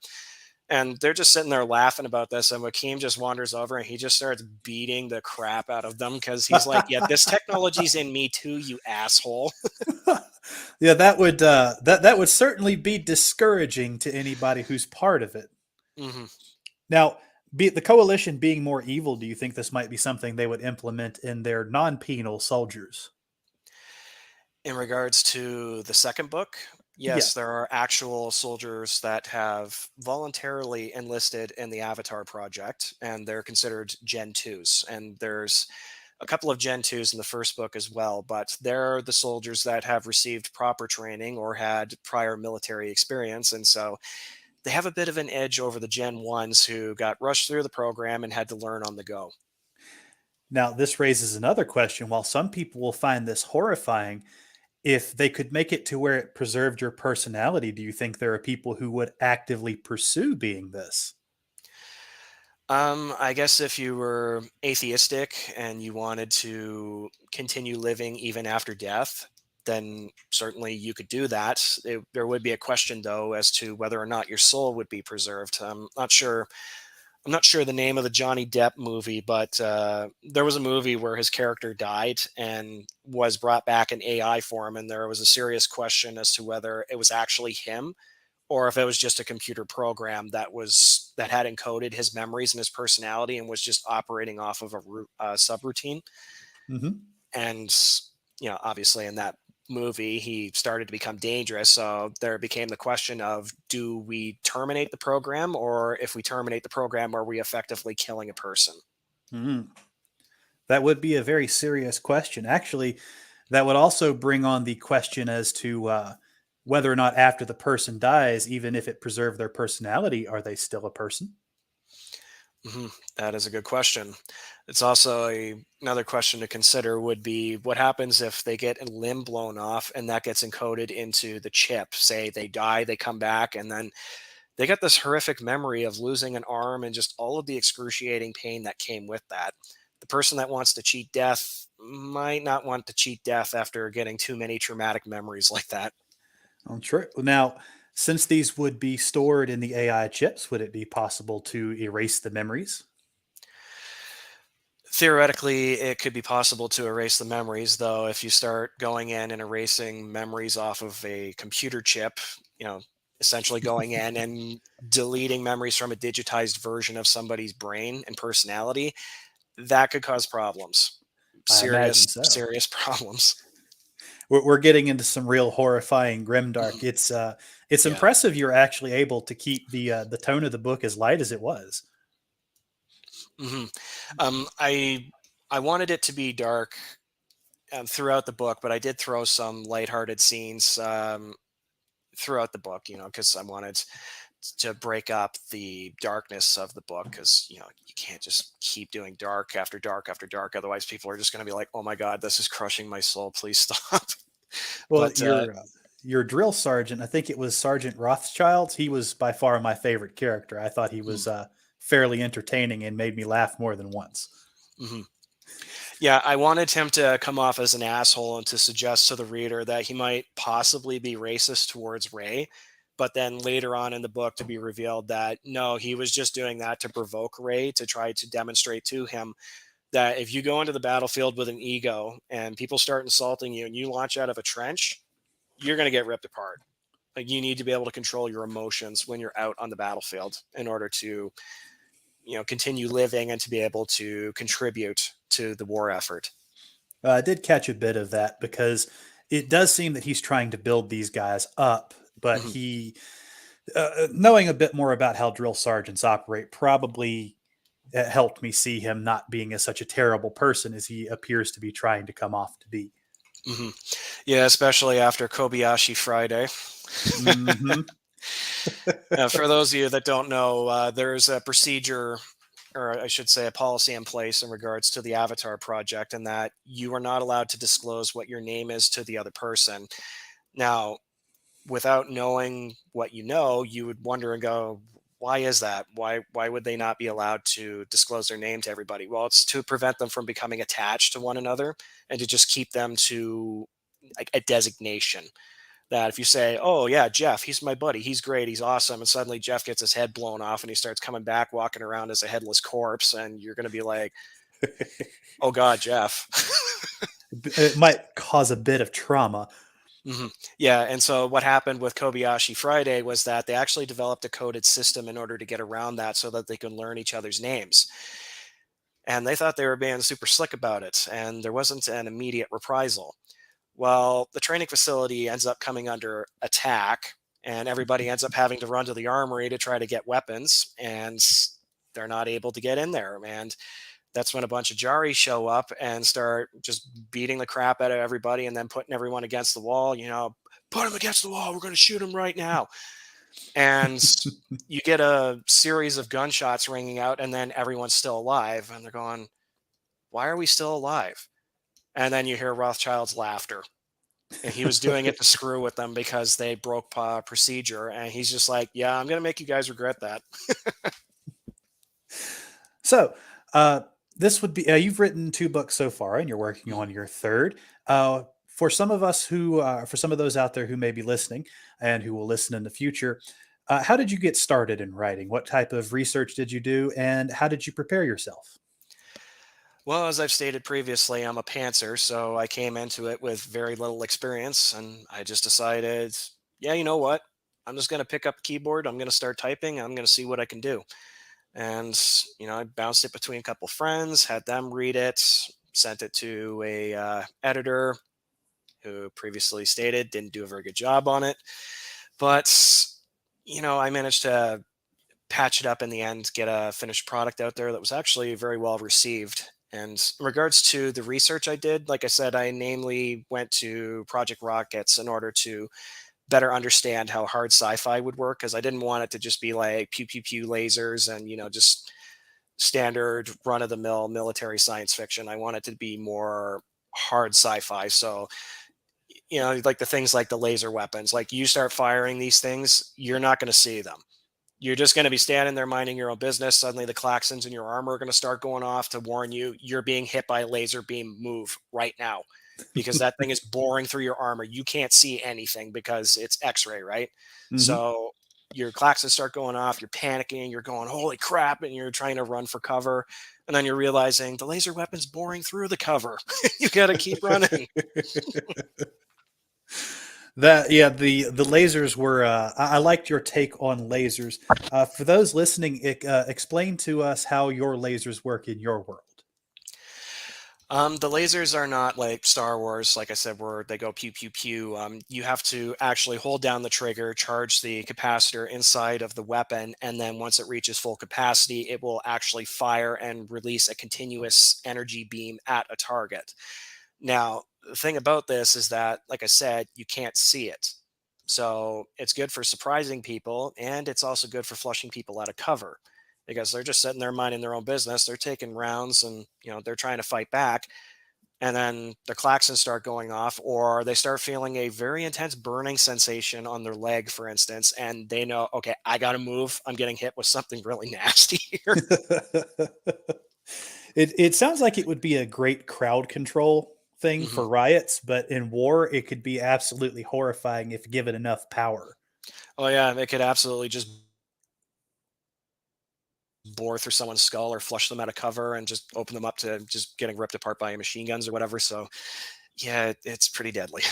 And they're just sitting there laughing about this, and Wakeem just wanders over and he just starts beating the crap out of them because he's like, yeah, this technology's in me too, you asshole. Yeah, that would certainly be discouraging to anybody who's part of it. Hmm. Now, be the coalition being more evil, do you think this might be something they would implement in their non-penal soldiers? In regards to the second book, Yeah. yes, there are actual soldiers that have voluntarily enlisted in the Avatar project, and they're considered Gen 2s. And there's a couple of Gen 2s in the first book as well, but they're the soldiers that have received proper training or had prior military experience. And so they have a bit of an edge over the Gen 1s who got rushed through the program and had to learn on the go. Now, this raises another question. While some people will find this horrifying, if they could make it to where it preserved your personality, do you think there are people who would actively pursue being this? I guess if you were atheistic and you wanted to continue living even after death, then certainly you could do that. There would be a question though as to whether or not your soul would be preserved. I'm not sure. I'm not sure the name of the Johnny Depp movie, but there was a movie where his character died and was brought back in AI form, and there was a serious question as to whether it was actually him or if it was just a computer program that had encoded his memories and his personality and was just operating off of a subroutine. Hmm. And obviously in that movie he started to become dangerous, so there became the question of, do we terminate the program, or if we terminate the program, are we effectively killing a person? Hmm. That would be a very serious question. Actually, that would also bring on the question as to whether or not after the person dies, even if it preserved their personality, are they still a person? Hmm. That is a good question. It's also another question to consider would be, what happens if they get a limb blown off and that gets encoded into the chip? Say they die, they come back, and then they got this horrific memory of losing an arm and just all of the excruciating pain that came with that. The person that wants to cheat death might not want to cheat death after getting too many traumatic memories like that. Oh, true. Now, since these would be stored in the AI chips, would it be possible to erase the memories? Theoretically, it could be possible to erase the memories, though, if you start going in and erasing memories off of a computer chip, you know, essentially going in and deleting memories from a digitized version of somebody's brain and personality, that could cause problems. I imagine Serious, so. serious problems. We're getting into some real horrifying grimdark. Mhm. It's Yeah. impressive you're actually able to keep the tone of the book as light as it was. Hmm. I wanted it to be dark throughout the book, but I did throw some lighthearted scenes throughout the book, because I wanted to break up the darkness of the book, because you can't just keep doing dark after dark after dark, otherwise people are just going to be like, oh my god, this is crushing my soul, please stop. Well, But your drill sergeant, I think it was Sergeant Rothschild. He was by far my favorite character. I thought he hmm, was fairly entertaining and made me laugh more than once. Hmm. Yeah, I wanted him to come off as an asshole and to suggest to the reader that he might possibly be racist towards Ray. But then later on in the book, to be revealed that no, he was just doing that to provoke Ray, to try to demonstrate to him that if you go into the battlefield with an ego and people start insulting you and you launch out of a trench, you're going to get ripped apart. Like, you need to be able to control your emotions when you're out on the battlefield in order to, continue living and to be able to contribute to the war effort. I did catch a bit of that because it does seem that he's trying to build these guys up, but Mhm. knowing a bit more about how drill sergeants operate, probably helped me see him not being as such a terrible person as he appears to be trying to come off to be. Hmm. Yeah, especially after Kobayashi Friday. Hmm. For those of you that don't know, there's a procedure, or I should say, a policy in place in regards to the Avatar project, and that you are not allowed to disclose what your name is to the other person. Now, without knowing what you know, you would wonder and go, why is that? Why would they not be allowed to disclose their name to everybody? Well, it's to prevent them from becoming attached to one another and to just keep them to like a designation. That if you say, "Oh yeah, Jeff, he's my buddy, he's great, he's awesome," and suddenly Jeff gets his head blown off and he starts coming back walking around as a headless corpse, and you're going to be like, "Oh God, Jeff." It might cause a bit of trauma. Hmm. Yeah, and so what happened with Kobayashi Friday was that they actually developed a coded system in order to get around that so that they could learn each other's names. And they thought they were being super slick about it, and there wasn't an immediate reprisal. Well, the training facility ends up coming under attack, and everybody ends up having to run to the armory to try to get weapons, and they're not able to get in there. And that's when a bunch of Jari show up and start just beating the crap out of everybody and then putting everyone against the wall. Put him against the wall. We're going to shoot him right now. And you get a series of gunshots ringing out, and then everyone's still alive. And they're going, why are we still alive? And then you hear Rothschild's laughter. And he was doing it to screw with them because they broke procedure. And he's just like, yeah, I'm going to make you guys regret that. So, this would be you've written two books so far, and you're working on your third. For some of us for some of those out there who may be listening and who will listen in the future, how did you get started in writing? What type of research did you do, and how did you prepare yourself? Well, as I've stated previously, I'm a pantser, so I came into it with very little experience, and I just decided, yeah, you know what? I'm just going to pick up a keyboard. I'm going to start typing. I'm going to see what I can do. And I bounced it between a couple friends, had them read it, sent it to a editor who previously stated didn't do a very good job on it. But I managed to patch it up in the end, get a finished product out there that was actually very well received. And in regards to the research I did, like I said, I namely went to Project Rockets in order to better understand how hard sci-fi would work, because I didn't want it to just be like pew pew pew lasers and just standard run-of-the-mill military science fiction. I want it to be more hard sci-fi. So like the things like the laser weapons, like you start firing these things, you're not going to see them. You're just going to be standing there minding your own business. Suddenly the klaxons in your armor are going to start going off to warn you you're being hit by a laser beam. Move right now, because that thing is boring through your armor. You can't see anything because it's x-ray, right? Hmm. So your klaxons start going off, you're panicking, you're going holy crap, and you're trying to run for cover, and then you're realizing the laser weapon's boring through the cover. You got to keep running. That yeah, the lasers were. I liked your take on lasers. For those listening, explain to us how your lasers work in your world. The lasers are not like Star Wars, like I said, where they go pew pew pew. You have to actually hold down the trigger, charge the capacitor inside of the weapon, and then once it reaches full capacity, it will actually fire and release a continuous energy beam at a target. Now, the thing about this is that, like I said, you can't see it. So it's good for surprising people, and it's also good for flushing people out of cover, because they're just sitting there minding their own business. They're taking rounds and they're trying to fight back. and then the klaxons start going off, or they start feeling a very intense burning sensation on their leg, for instance, and they know, okay, I got to move. I'm getting hit with something really nasty here. It sounds like it would be a great crowd control thing Mhm. for riots, but in war, it could be absolutely horrifying if given enough power. Oh yeah, it could absolutely just bore through someone's skull or flush them out of cover and just open them up to just getting ripped apart by machine guns or whatever. So yeah, it's pretty deadly.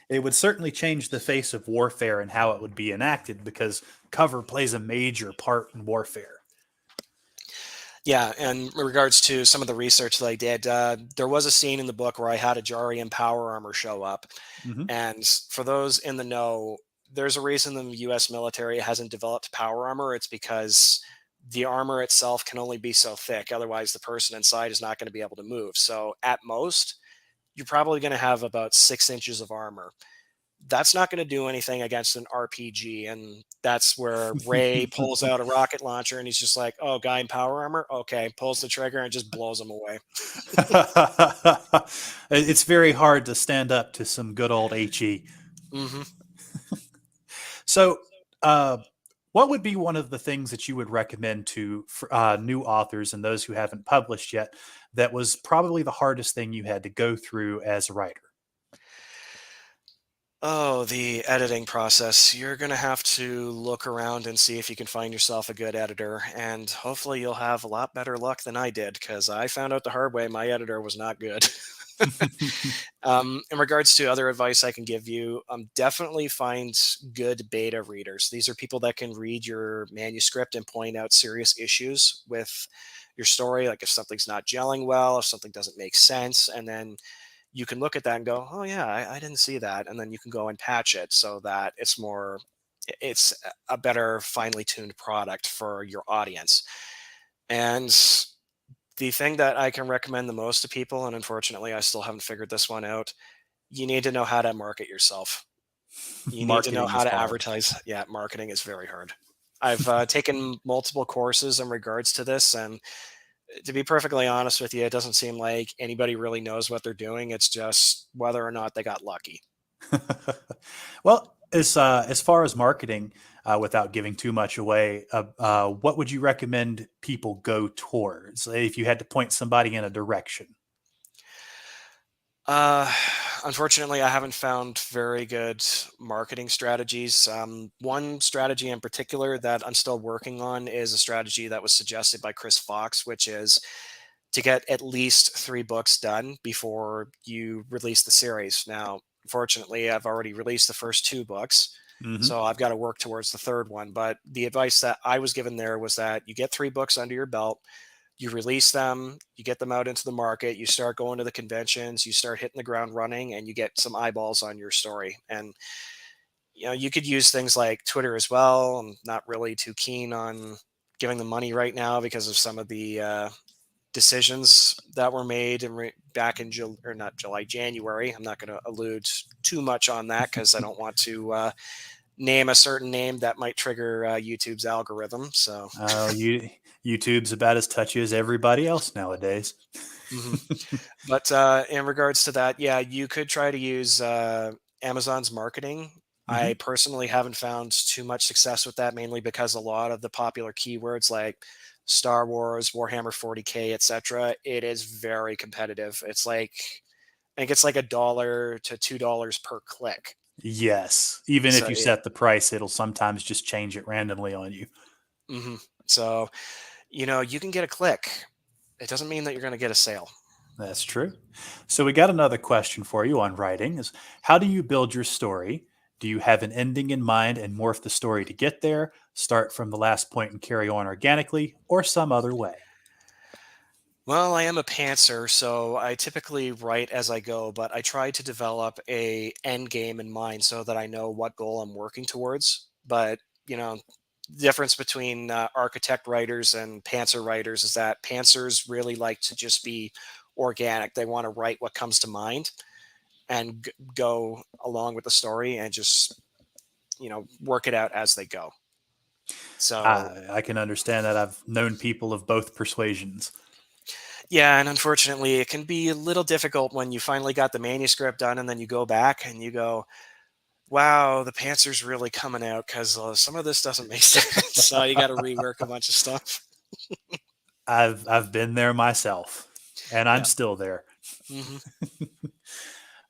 It would certainly change the face of warfare and how it would be enacted because cover plays a major part in warfare. Yeah, and in regards to some of the research that I did, there was a scene in the book where I had a Jari power armor show up. Hmm. And for those in the know, there's a reason the US military hasn't developed power armor. It's because the armor itself can only be so thick. Otherwise, the person inside is not going to be able to move. So at most, you're probably going to have about 6 inches of armor. That's not going to do anything against an RPG. And that's where Ray pulls out a rocket launcher and he's just like, oh, guy in power armor? Okay. Pulls the trigger and just blows him away. It's very hard to stand up to some good old HE. Hmm. So, what would be one of the things that you would recommend to new authors and those who haven't published yet that was probably the hardest thing you had to go through as a writer? Oh, the editing process. You're going to have to look around and see if you can find yourself a good editor. And hopefully, you'll have a lot better luck than I did because I found out the hard way my editor was not good. In regards to other advice I can give you, definitely find good beta readers. These are people that can read your manuscript and point out serious issues with your story, like if something's not gelling well, if something doesn't make sense, and then you can look at that and go, "Oh yeah, I didn't see that," and then you can go and patch it so that it's a better, finely tuned product for your audience. And the thing that I can recommend the most to people, and unfortunately, I still haven't figured this one out, you need to know how to market yourself. You need to know Marketing how is to hard. advertise. Yeah, marketing is very hard. I've taken multiple courses in regards to this, and to be perfectly honest with you, it doesn't seem like anybody really knows what they're doing. It's just whether or not they got lucky. Well, as far as marketing, without giving too much away, what would you recommend people go towards if you had to point somebody in a direction? Uh, Unfortunately, I haven't found very good marketing strategies. One strategy in particular that I'm still working on is a strategy that was suggested by Chris Fox, which is to get at least 3 books done before you release the series. Now, fortunately, I've already released the first 2 books, Hmm. so I've got to work towards the third one. But the advice that I was given there was that you get 3 books under your belt, you release them, you get them out into the market, you start going to the conventions, you start hitting the ground running, and you get some eyeballs on your story. And you could use things like Twitter as well. I'm not really too keen on giving them money right now because of some of the decisions that were made back in or not July, January. I'm not going to allude too much on that because I don't want to name a certain name that might trigger YouTube's algorithm. So. YouTube's about as touchy as everybody else nowadays. Mhm. But in regards to that, yeah, you could try to use Amazon's marketing. I Hmm. personally haven't found too much success with that, mainly because a lot of the popular keywords like Star Wars, Warhammer 40K, etc., it is very competitive. I think it's like $1 to $2 per click. Yes, even if So, you set the price, it'll sometimes just change it randomly on you. mhm. So you can get a click. It doesn't mean that you're going to get a sale. That's true. So we got another question for you on writing is how do you build your story? Do you have an ending in mind and morph the story to get there, start from the last point and carry on organically, or some other way? Well, I am a pantser, so I typically write as I go, but I try to develop a end game in mind so that I know what goal I'm working towards. But, the difference between architect writers and pantser writers is that pantsers really like to just be organic. They want to write what comes to mind and go along with the story and just, work it out as they go. So, I can understand that. I've known people of both persuasions. Yeah, and unfortunately, it can be a little difficult when you finally got the manuscript done and then you go back and you go, wow, the pantsers really coming out because some of this doesn't make sense. So you got to rework a bunch of stuff. I've been there myself, and I'm Yeah. still there. hmm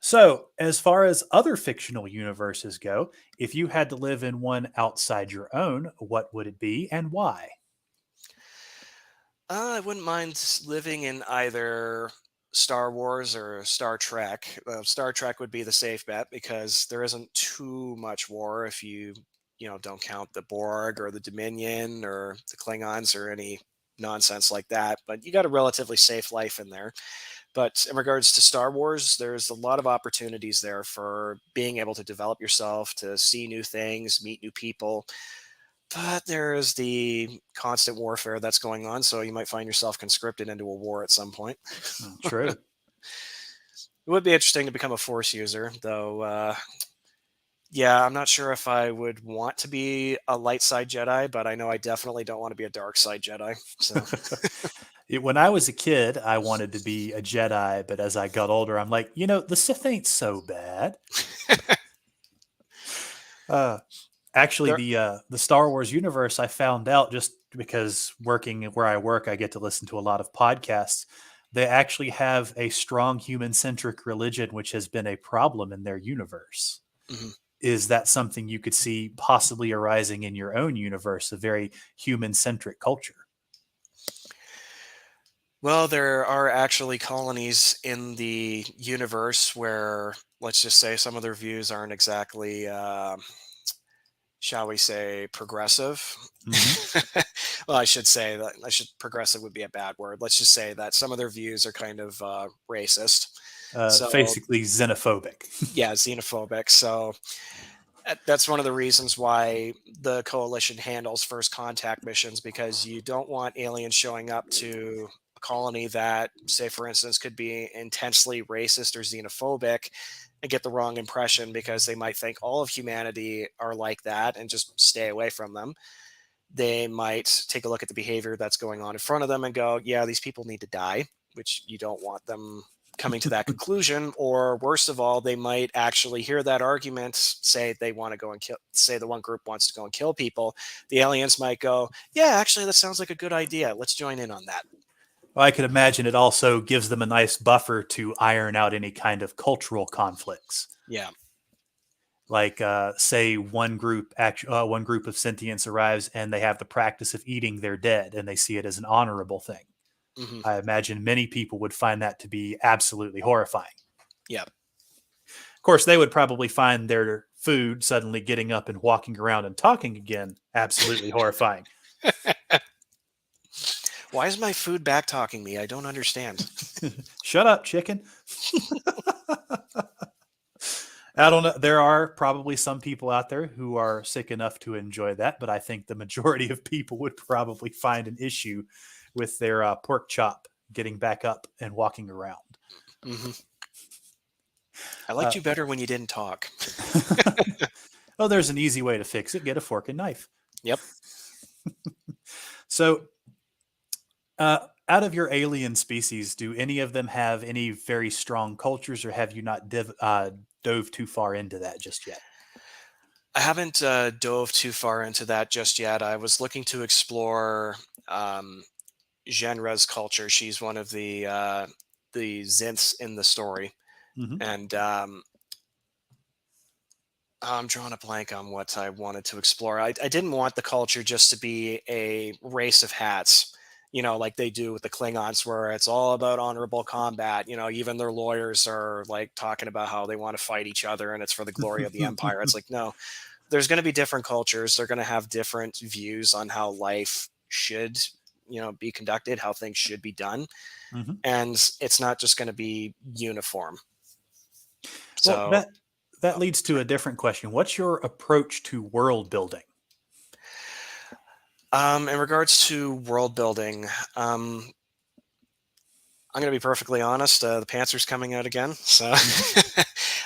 So, as far as other fictional universes go, if you had to live in one outside your own, what would it be and why? I wouldn't mind living in either Star Wars or Star Trek. Star Trek would be the safe bet because there isn't too much war if you don't count the Borg or the Dominion or the Klingons or any nonsense like that. But you got a relatively safe life in there. But in regards to Star Wars, there's a lot of opportunities there for being able to develop yourself, to see new things, meet new people. But there is the constant warfare that's going on, so you might find yourself conscripted into a war at some point. True. It would be interesting to become a Force user, though. Yeah, I'm not sure if I would want to be a light side Jedi, but I know I definitely don't want to be a dark side Jedi. So, When I was a kid, I wanted to be a Jedi, but as I got older, I'm like, the Sith ain't so bad. Uh, Actually, there. the Star Wars universe, I found out just because working where I work, I get to listen to a lot of podcasts. They actually have a strong human centric religion, which has been a problem in their universe. Mhm. Is that something you could see possibly arising in your own universe, a very human centric culture? Well, there are actually colonies in the universe where, let's just say, some of their views aren't exactly, shall we say, progressive. Hmm. Well, I should say that progressive would be a bad word. Let's just say that some of their views are kind of racist. So Basically, xenophobic. yeah, xenophobic. So that's one of the reasons why the coalition handles first contact missions, because you don't want aliens showing up to a colony that, say, for instance, could be intensely racist or xenophobic and get the wrong impression because they might think all of humanity are like that and just stay away from them. They might take a look at the behavior that's going on in front of them and go, yeah, these people need to die, which you don't want them coming to that conclusion. Or worst of all, they might actually hear that argument, say they want to go and kill, say the one group wants to go and kill people. The aliens might go, yeah, actually, that sounds like a good idea. Let's join in on that. Well, I could imagine it also gives them a nice buffer to iron out any kind of cultural conflicts. Yeah. Like, say one group of sentients arrives and they have the practice of eating their dead, and they see it as an honorable thing. hmm I imagine many people would find that to be absolutely horrifying. Yeah. Of course, they would probably find their food suddenly getting up and walking around and talking again absolutely horrifying. Why is my food back talking me? I don't understand. Shut up, chicken. I don't know. There are probably some people out there who are sick enough to enjoy that, but I think the majority of people would probably find an issue with their pork chop getting back up and walking around. hmm I liked Uh, you better when you didn't talk. oh, there's an easy way to fix it: get a fork and knife. Yep. So, out of your alien species, do any of them have any very strong cultures, or have you not dove too far into that just yet? I haven't dove too far into that just yet. I was looking to explore um, Genra's culture. She's one of the Synths in the story, Hmm. and I'm drawing a blank on what I wanted to explore. I didn't want the culture just to be a race of hats, like they do with the Klingons, where it's all about honorable combat. Even their lawyers are like talking about how they want to fight each other and it's for the glory of the empire. It's like, no, there's going to be different cultures. They're going to have different views on how life should, be conducted, how things should be done. Hmm. And it's not just going to be uniform. Well, So, that oh, leads to sorry. a different question. What's your approach to world building? In regards to world building, I'm going to be perfectly honest. The Panthers coming out again, so Hmm.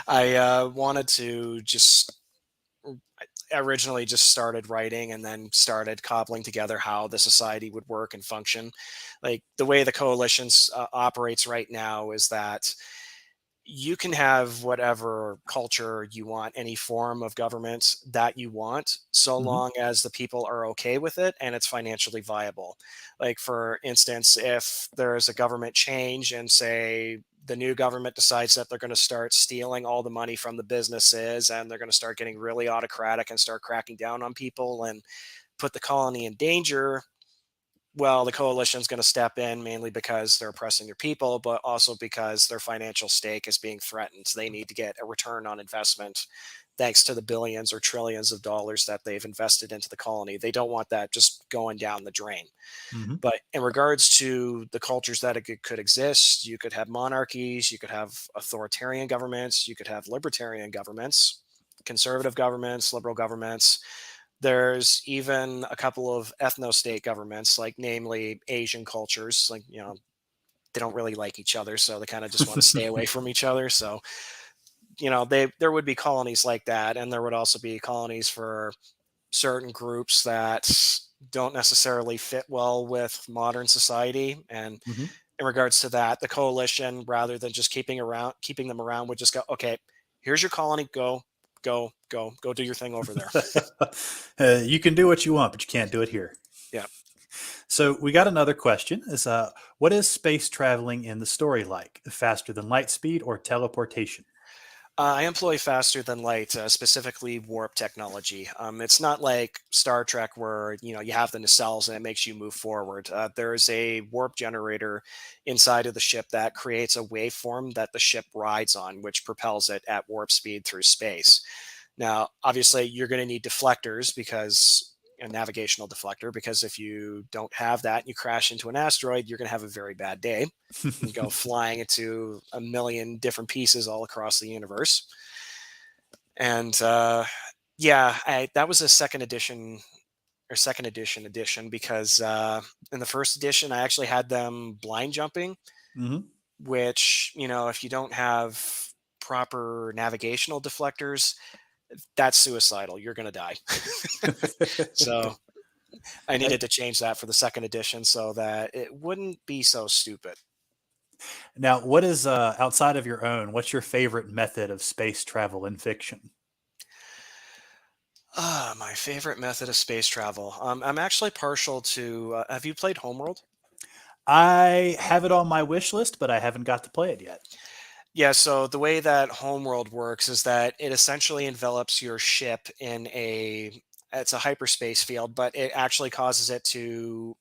I wanted to just. originally just started writing and then started cobbling together how the society would work and function. Like the way the coalitions operates right now is that you can have whatever culture you want, any form of government that you want, so Hmm. long as the people are okay with it and it's financially viable. Like, for instance, if there's a government change and say the new government decides that they're going to start stealing all the money from the businesses and they're going to start getting really autocratic and start cracking down on people and put the colony in danger, well, the coalition's going to step in mainly because they're oppressing their people, but also because their financial stake is being threatened. So they need to get a return on investment thanks to the billions or trillions of dollars that they've invested into the colony. They don't want that just going down the drain. Hmm. But in regards to the cultures that it could exist, you could have monarchies, you could have authoritarian governments, you could have libertarian governments, conservative governments, liberal governments. There's even a couple of ethno-state governments, like namely Asian cultures, like, they don't really like each other, so they kind of just want to stay away from each other. So, there would be colonies like that, and there would also be colonies for certain groups that don't necessarily fit well with modern society. And Hmm. in regards to that, the coalition, rather than just keeping them around, would just go, okay, here's your colony, go, go, go, go do your thing over there. You can do what you want, but you can't do it here. Yeah. So we got another question: Is what is space traveling in the story like? Faster than light speed or teleportation? I employ faster than light, specifically warp technology. It's not like Star Trek where you have the nacelles and it makes you move forward. There is a warp generator inside of the ship that creates a waveform that the ship rides on, which propels it at warp speed through space. Now, obviously, you're going to need deflectors, because a navigational deflector, because if you don't have that and you crash into an asteroid, you're going to have a very bad day and go flying into a million different pieces all across the universe. And yeah, that was a second edition or second edition because in the first edition, I actually had them blind jumping, Hmm. which, if you don't have proper navigational deflectors, that's suicidal. You're going to die. So I needed to change that for the second edition so that it wouldn't be so stupid. Now, what is outside of your own? What's your favorite method of space travel in fiction? My favorite method of space travel. I'm actually partial to. Have you played Homeworld? I have it on my wish list, but I haven't got to play it yet. Yeah. So the way that Homeworld works is that it essentially envelops your ship in a. It's a hyperspace field, but it actually causes it to.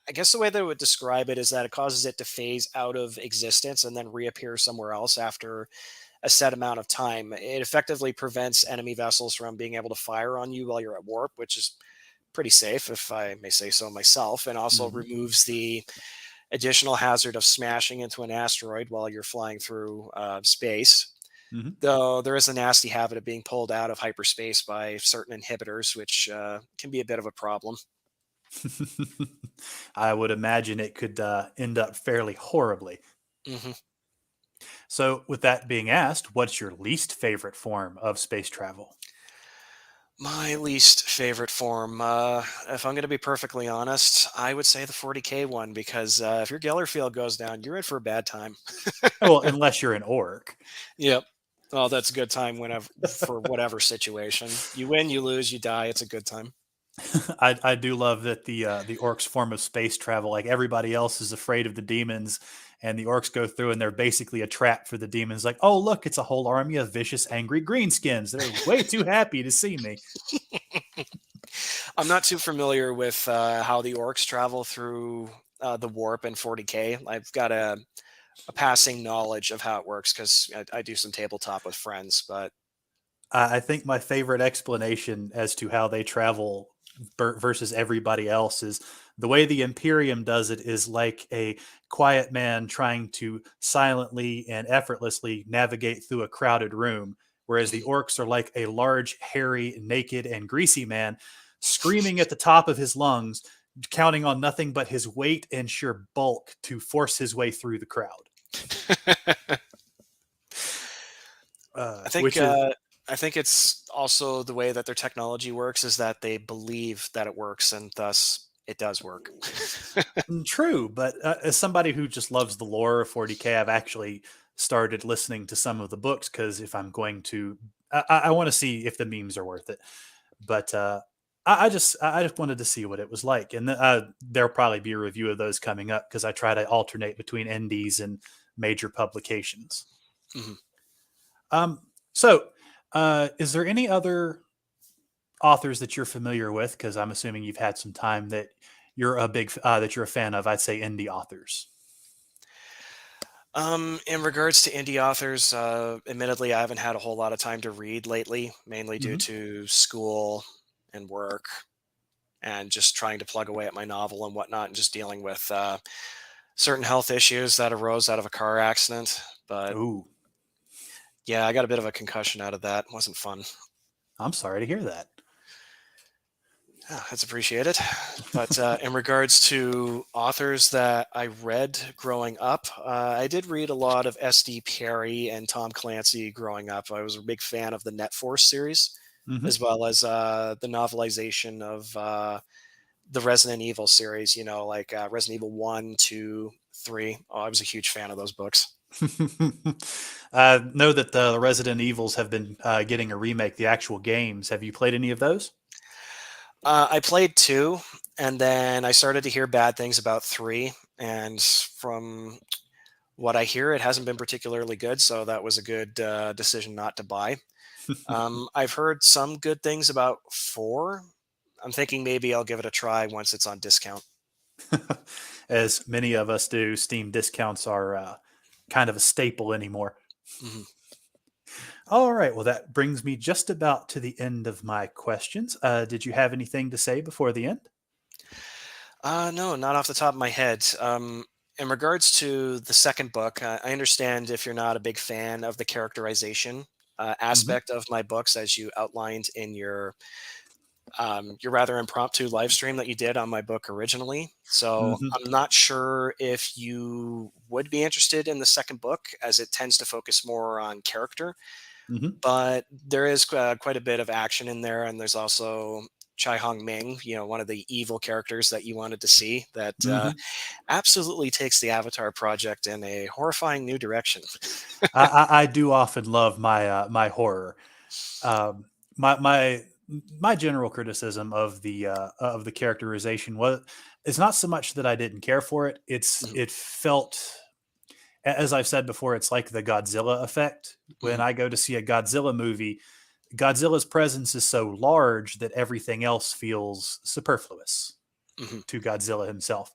I guess the way that I would describe it is that it causes it to phase out of existence and then reappear somewhere else after a set amount of time. It effectively prevents enemy vessels from being able to fire on you while you're at warp, which is pretty safe, if I may say so myself, and also Hmm. removes the additional hazard of smashing into an asteroid while you're flying through space. Hmm. Though there is a nasty habit of being pulled out of hyperspace by certain inhibitors, which can be a bit of a problem. I would imagine it could end up fairly horribly. hmm So, with that being asked, what's your least favorite form of space travel? My least favorite form, if I'm going to be perfectly honest, I would say the 40K one, because if your Geller field goes down, you're in for a bad time. Well, unless you're an orc. Yep. Oh, that's a good time whenever for whatever situation. You win, you lose, you die. It's a good time. I do love that the orcs form of space travel. Like everybody else is afraid of the demons, and the orcs go through and they're basically a trap for the demons. Like, oh look, it's a whole army of vicious, angry greenskins. They're way too happy to see me. I'm not too familiar with how the orcs travel through the warp and 40K. I've got a passing knowledge of how it works because I do some tabletop with friends. But I think my favorite explanation as to how they travel versus everybody else is the way the Imperium does it is like a quiet man trying to silently and effortlessly navigate through a crowded room, whereas the orcs are like a large, hairy, naked, and greasy man screaming at the top of his lungs, counting on nothing but his weight and sheer bulk to force his way through the crowd. I think Which is I think it's also the way that their technology works is that they believe that it works, and thus it does work. True, but as somebody who just loves the lore of 40K, I've actually started listening to some of the books because if I'm going to, I want to see if the memes are worth it. But I just wanted to see what it was like, and there'll probably be a review of those coming up because I try to alternate between indies and major publications. Mhm. Um, so, is there any other authors that you're familiar with? Because I'm assuming you've had some time that that you're a fan of. I'd say indie authors. In regards to indie authors, admittedly, I haven't had a whole lot of time to read lately, mainly due Hmm. to school and work, and just trying to plug away at my novel and whatnot, and just dealing with certain health issues that arose out of a car accident. But Ooh, yeah, I got a bit of a concussion out of that. It wasn't fun. I'm sorry to hear that. Yeah, that's appreciated. But in regards to authors that I read growing up, I did read a lot of S.D. Perry and Tom Clancy growing up. I was a big fan of the Net Force series, Hmm. as well as the novelization of the Resident Evil series, like Resident Evil 1, 2, 3. Oh, I was a huge fan of those books. I know that the Resident Evils have been getting a remake, the actual games. Have you played any of those? I played 2, and then I started to hear bad things about 3. And from what I hear, it hasn't been particularly good, so that was a good decision not to buy. I've heard some good things about 4. I'm thinking maybe I'll give it a try once it's on discount. As many of us do, Steam discounts are kind of a staple anymore. Mhm. All right. Well, that brings me just about to the end of my questions. Did you have anything to say before the end? No, not off the top of my head. In regards to the second book, I understand if you're not a big fan of the characterization Hmm. aspect of my books, as you outlined in your rather impromptu live stream that you did on my book originally. So Hmm. I'm not sure if you would be interested in the second book, as it tends to focus more on character. Hmm. But there is quite a bit of action in there, and there's also Chai Hong Ming, one of the evil characters that you wanted to see, that Hmm. absolutely takes the Avatar project in a horrifying new direction. I do often love my horror. Um, my my general criticism of the characterization was it's not so much that I didn't care for it. Mhm, It felt, as I've said before, it's like the Godzilla effect. When mhm, I go to see a Godzilla movie, Godzilla's presence is so large that everything else feels superfluous mhm, to Godzilla himself.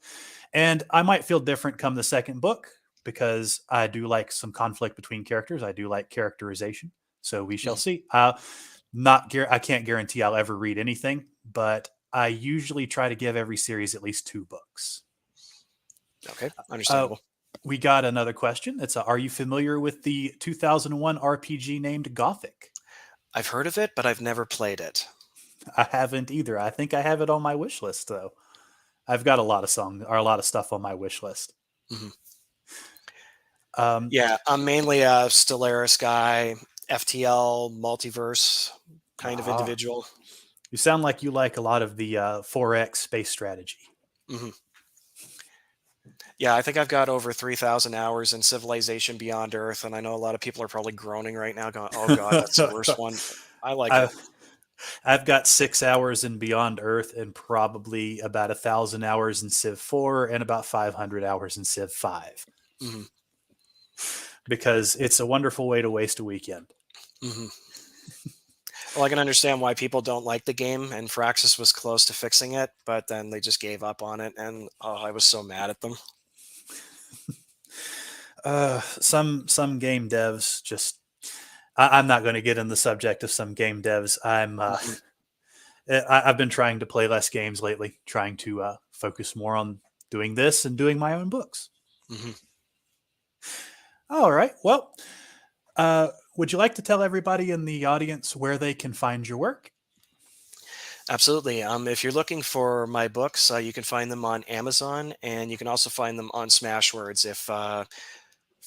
And I might feel different come the second book because I do like some conflict between characters. I do like characterization. So we shall mhm. see. I can't guarantee I'll ever read anything, but I usually try to give every series at least 2 books. Okay, Uh, understandable. we got another question. Are you familiar with the 2001 RPG named Gothic? I've heard of it, but I've never played it. I haven't either. I think I have it on my wish list though. I've got a lot of a lot of stuff on my wish list. Mhm. Um, Yeah, I'm mainly a Stellaris guy, FTL, multiverse kind of ah, individual. you sound like you like a lot of the 4X space strategy. Mhm. Yeah, I think I've got over 3,000 hours in Civilization Beyond Earth, and I know a lot of people are probably groaning right now, going, "Oh God, that's the worst one." I like it. I, I've got 6 hours in Beyond Earth and probably about 1,000 hours in Civ 4 and about 500 hours in Civ 5 Mhm, because it's a wonderful way to waste a weekend. mhm. Well, I can understand why people don't like the game, and Firaxis was close to fixing it, but then they just gave up on it, and oh, I was so mad at them. Some game devs just. I'm not going to get in the subject of some game devs. Mhm, I've been trying to play less games lately, trying to focus more on doing this and doing my own books. mhm. All right. Well, would you like to tell everybody in the audience where they can find your work? Absolutely. If you're looking for my books, you can find them on Amazon, and you can also find them on Smashwords if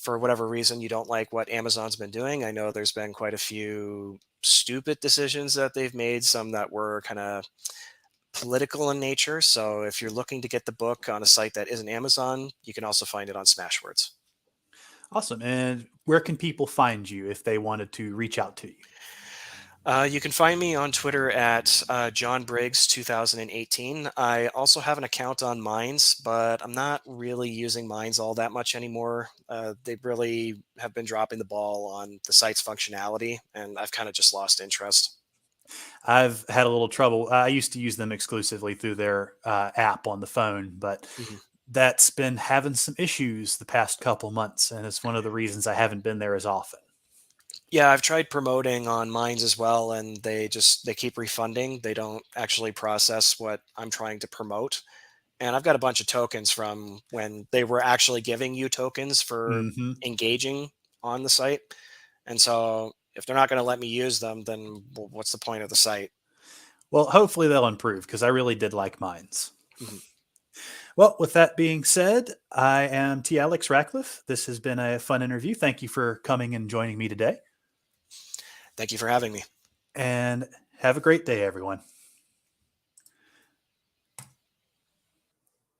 for whatever reason you don't like what Amazon's been doing, I know there's been quite a few stupid decisions that they've made, some that were kind of political in nature. So if you're looking to get the book on a site that isn't Amazon, you can also find it on Smashwords. Awesome. And where can people find you if they wanted to reach out to you? You can find me on Twitter at John Briggs 2018. I also have an account on Minds, but I'm not really using Minds all that much anymore. They really have been dropping the ball on the site's functionality, and I've kind of just lost interest. I've had a little trouble. I used to use them exclusively through their app on the phone, but Mhm. that's been having some issues the past couple months, and it's one of the reasons I haven't been there as often. Yeah, I've tried promoting on Minds as well, and they keep refunding. They don't actually process what I'm trying to promote. And I've got a bunch of tokens from when they were actually giving you tokens for Hmm. engaging on the site. And so if they're not going to let me use them, then what's the point of the site? Well, hopefully they'll improve because I really did like mines. Mhm. Well, with that being said, I am T. Alex Ratcliffe. This has been a fun interview. Thank you for coming and joining me today, Thank you for having me. and have a great day, everyone.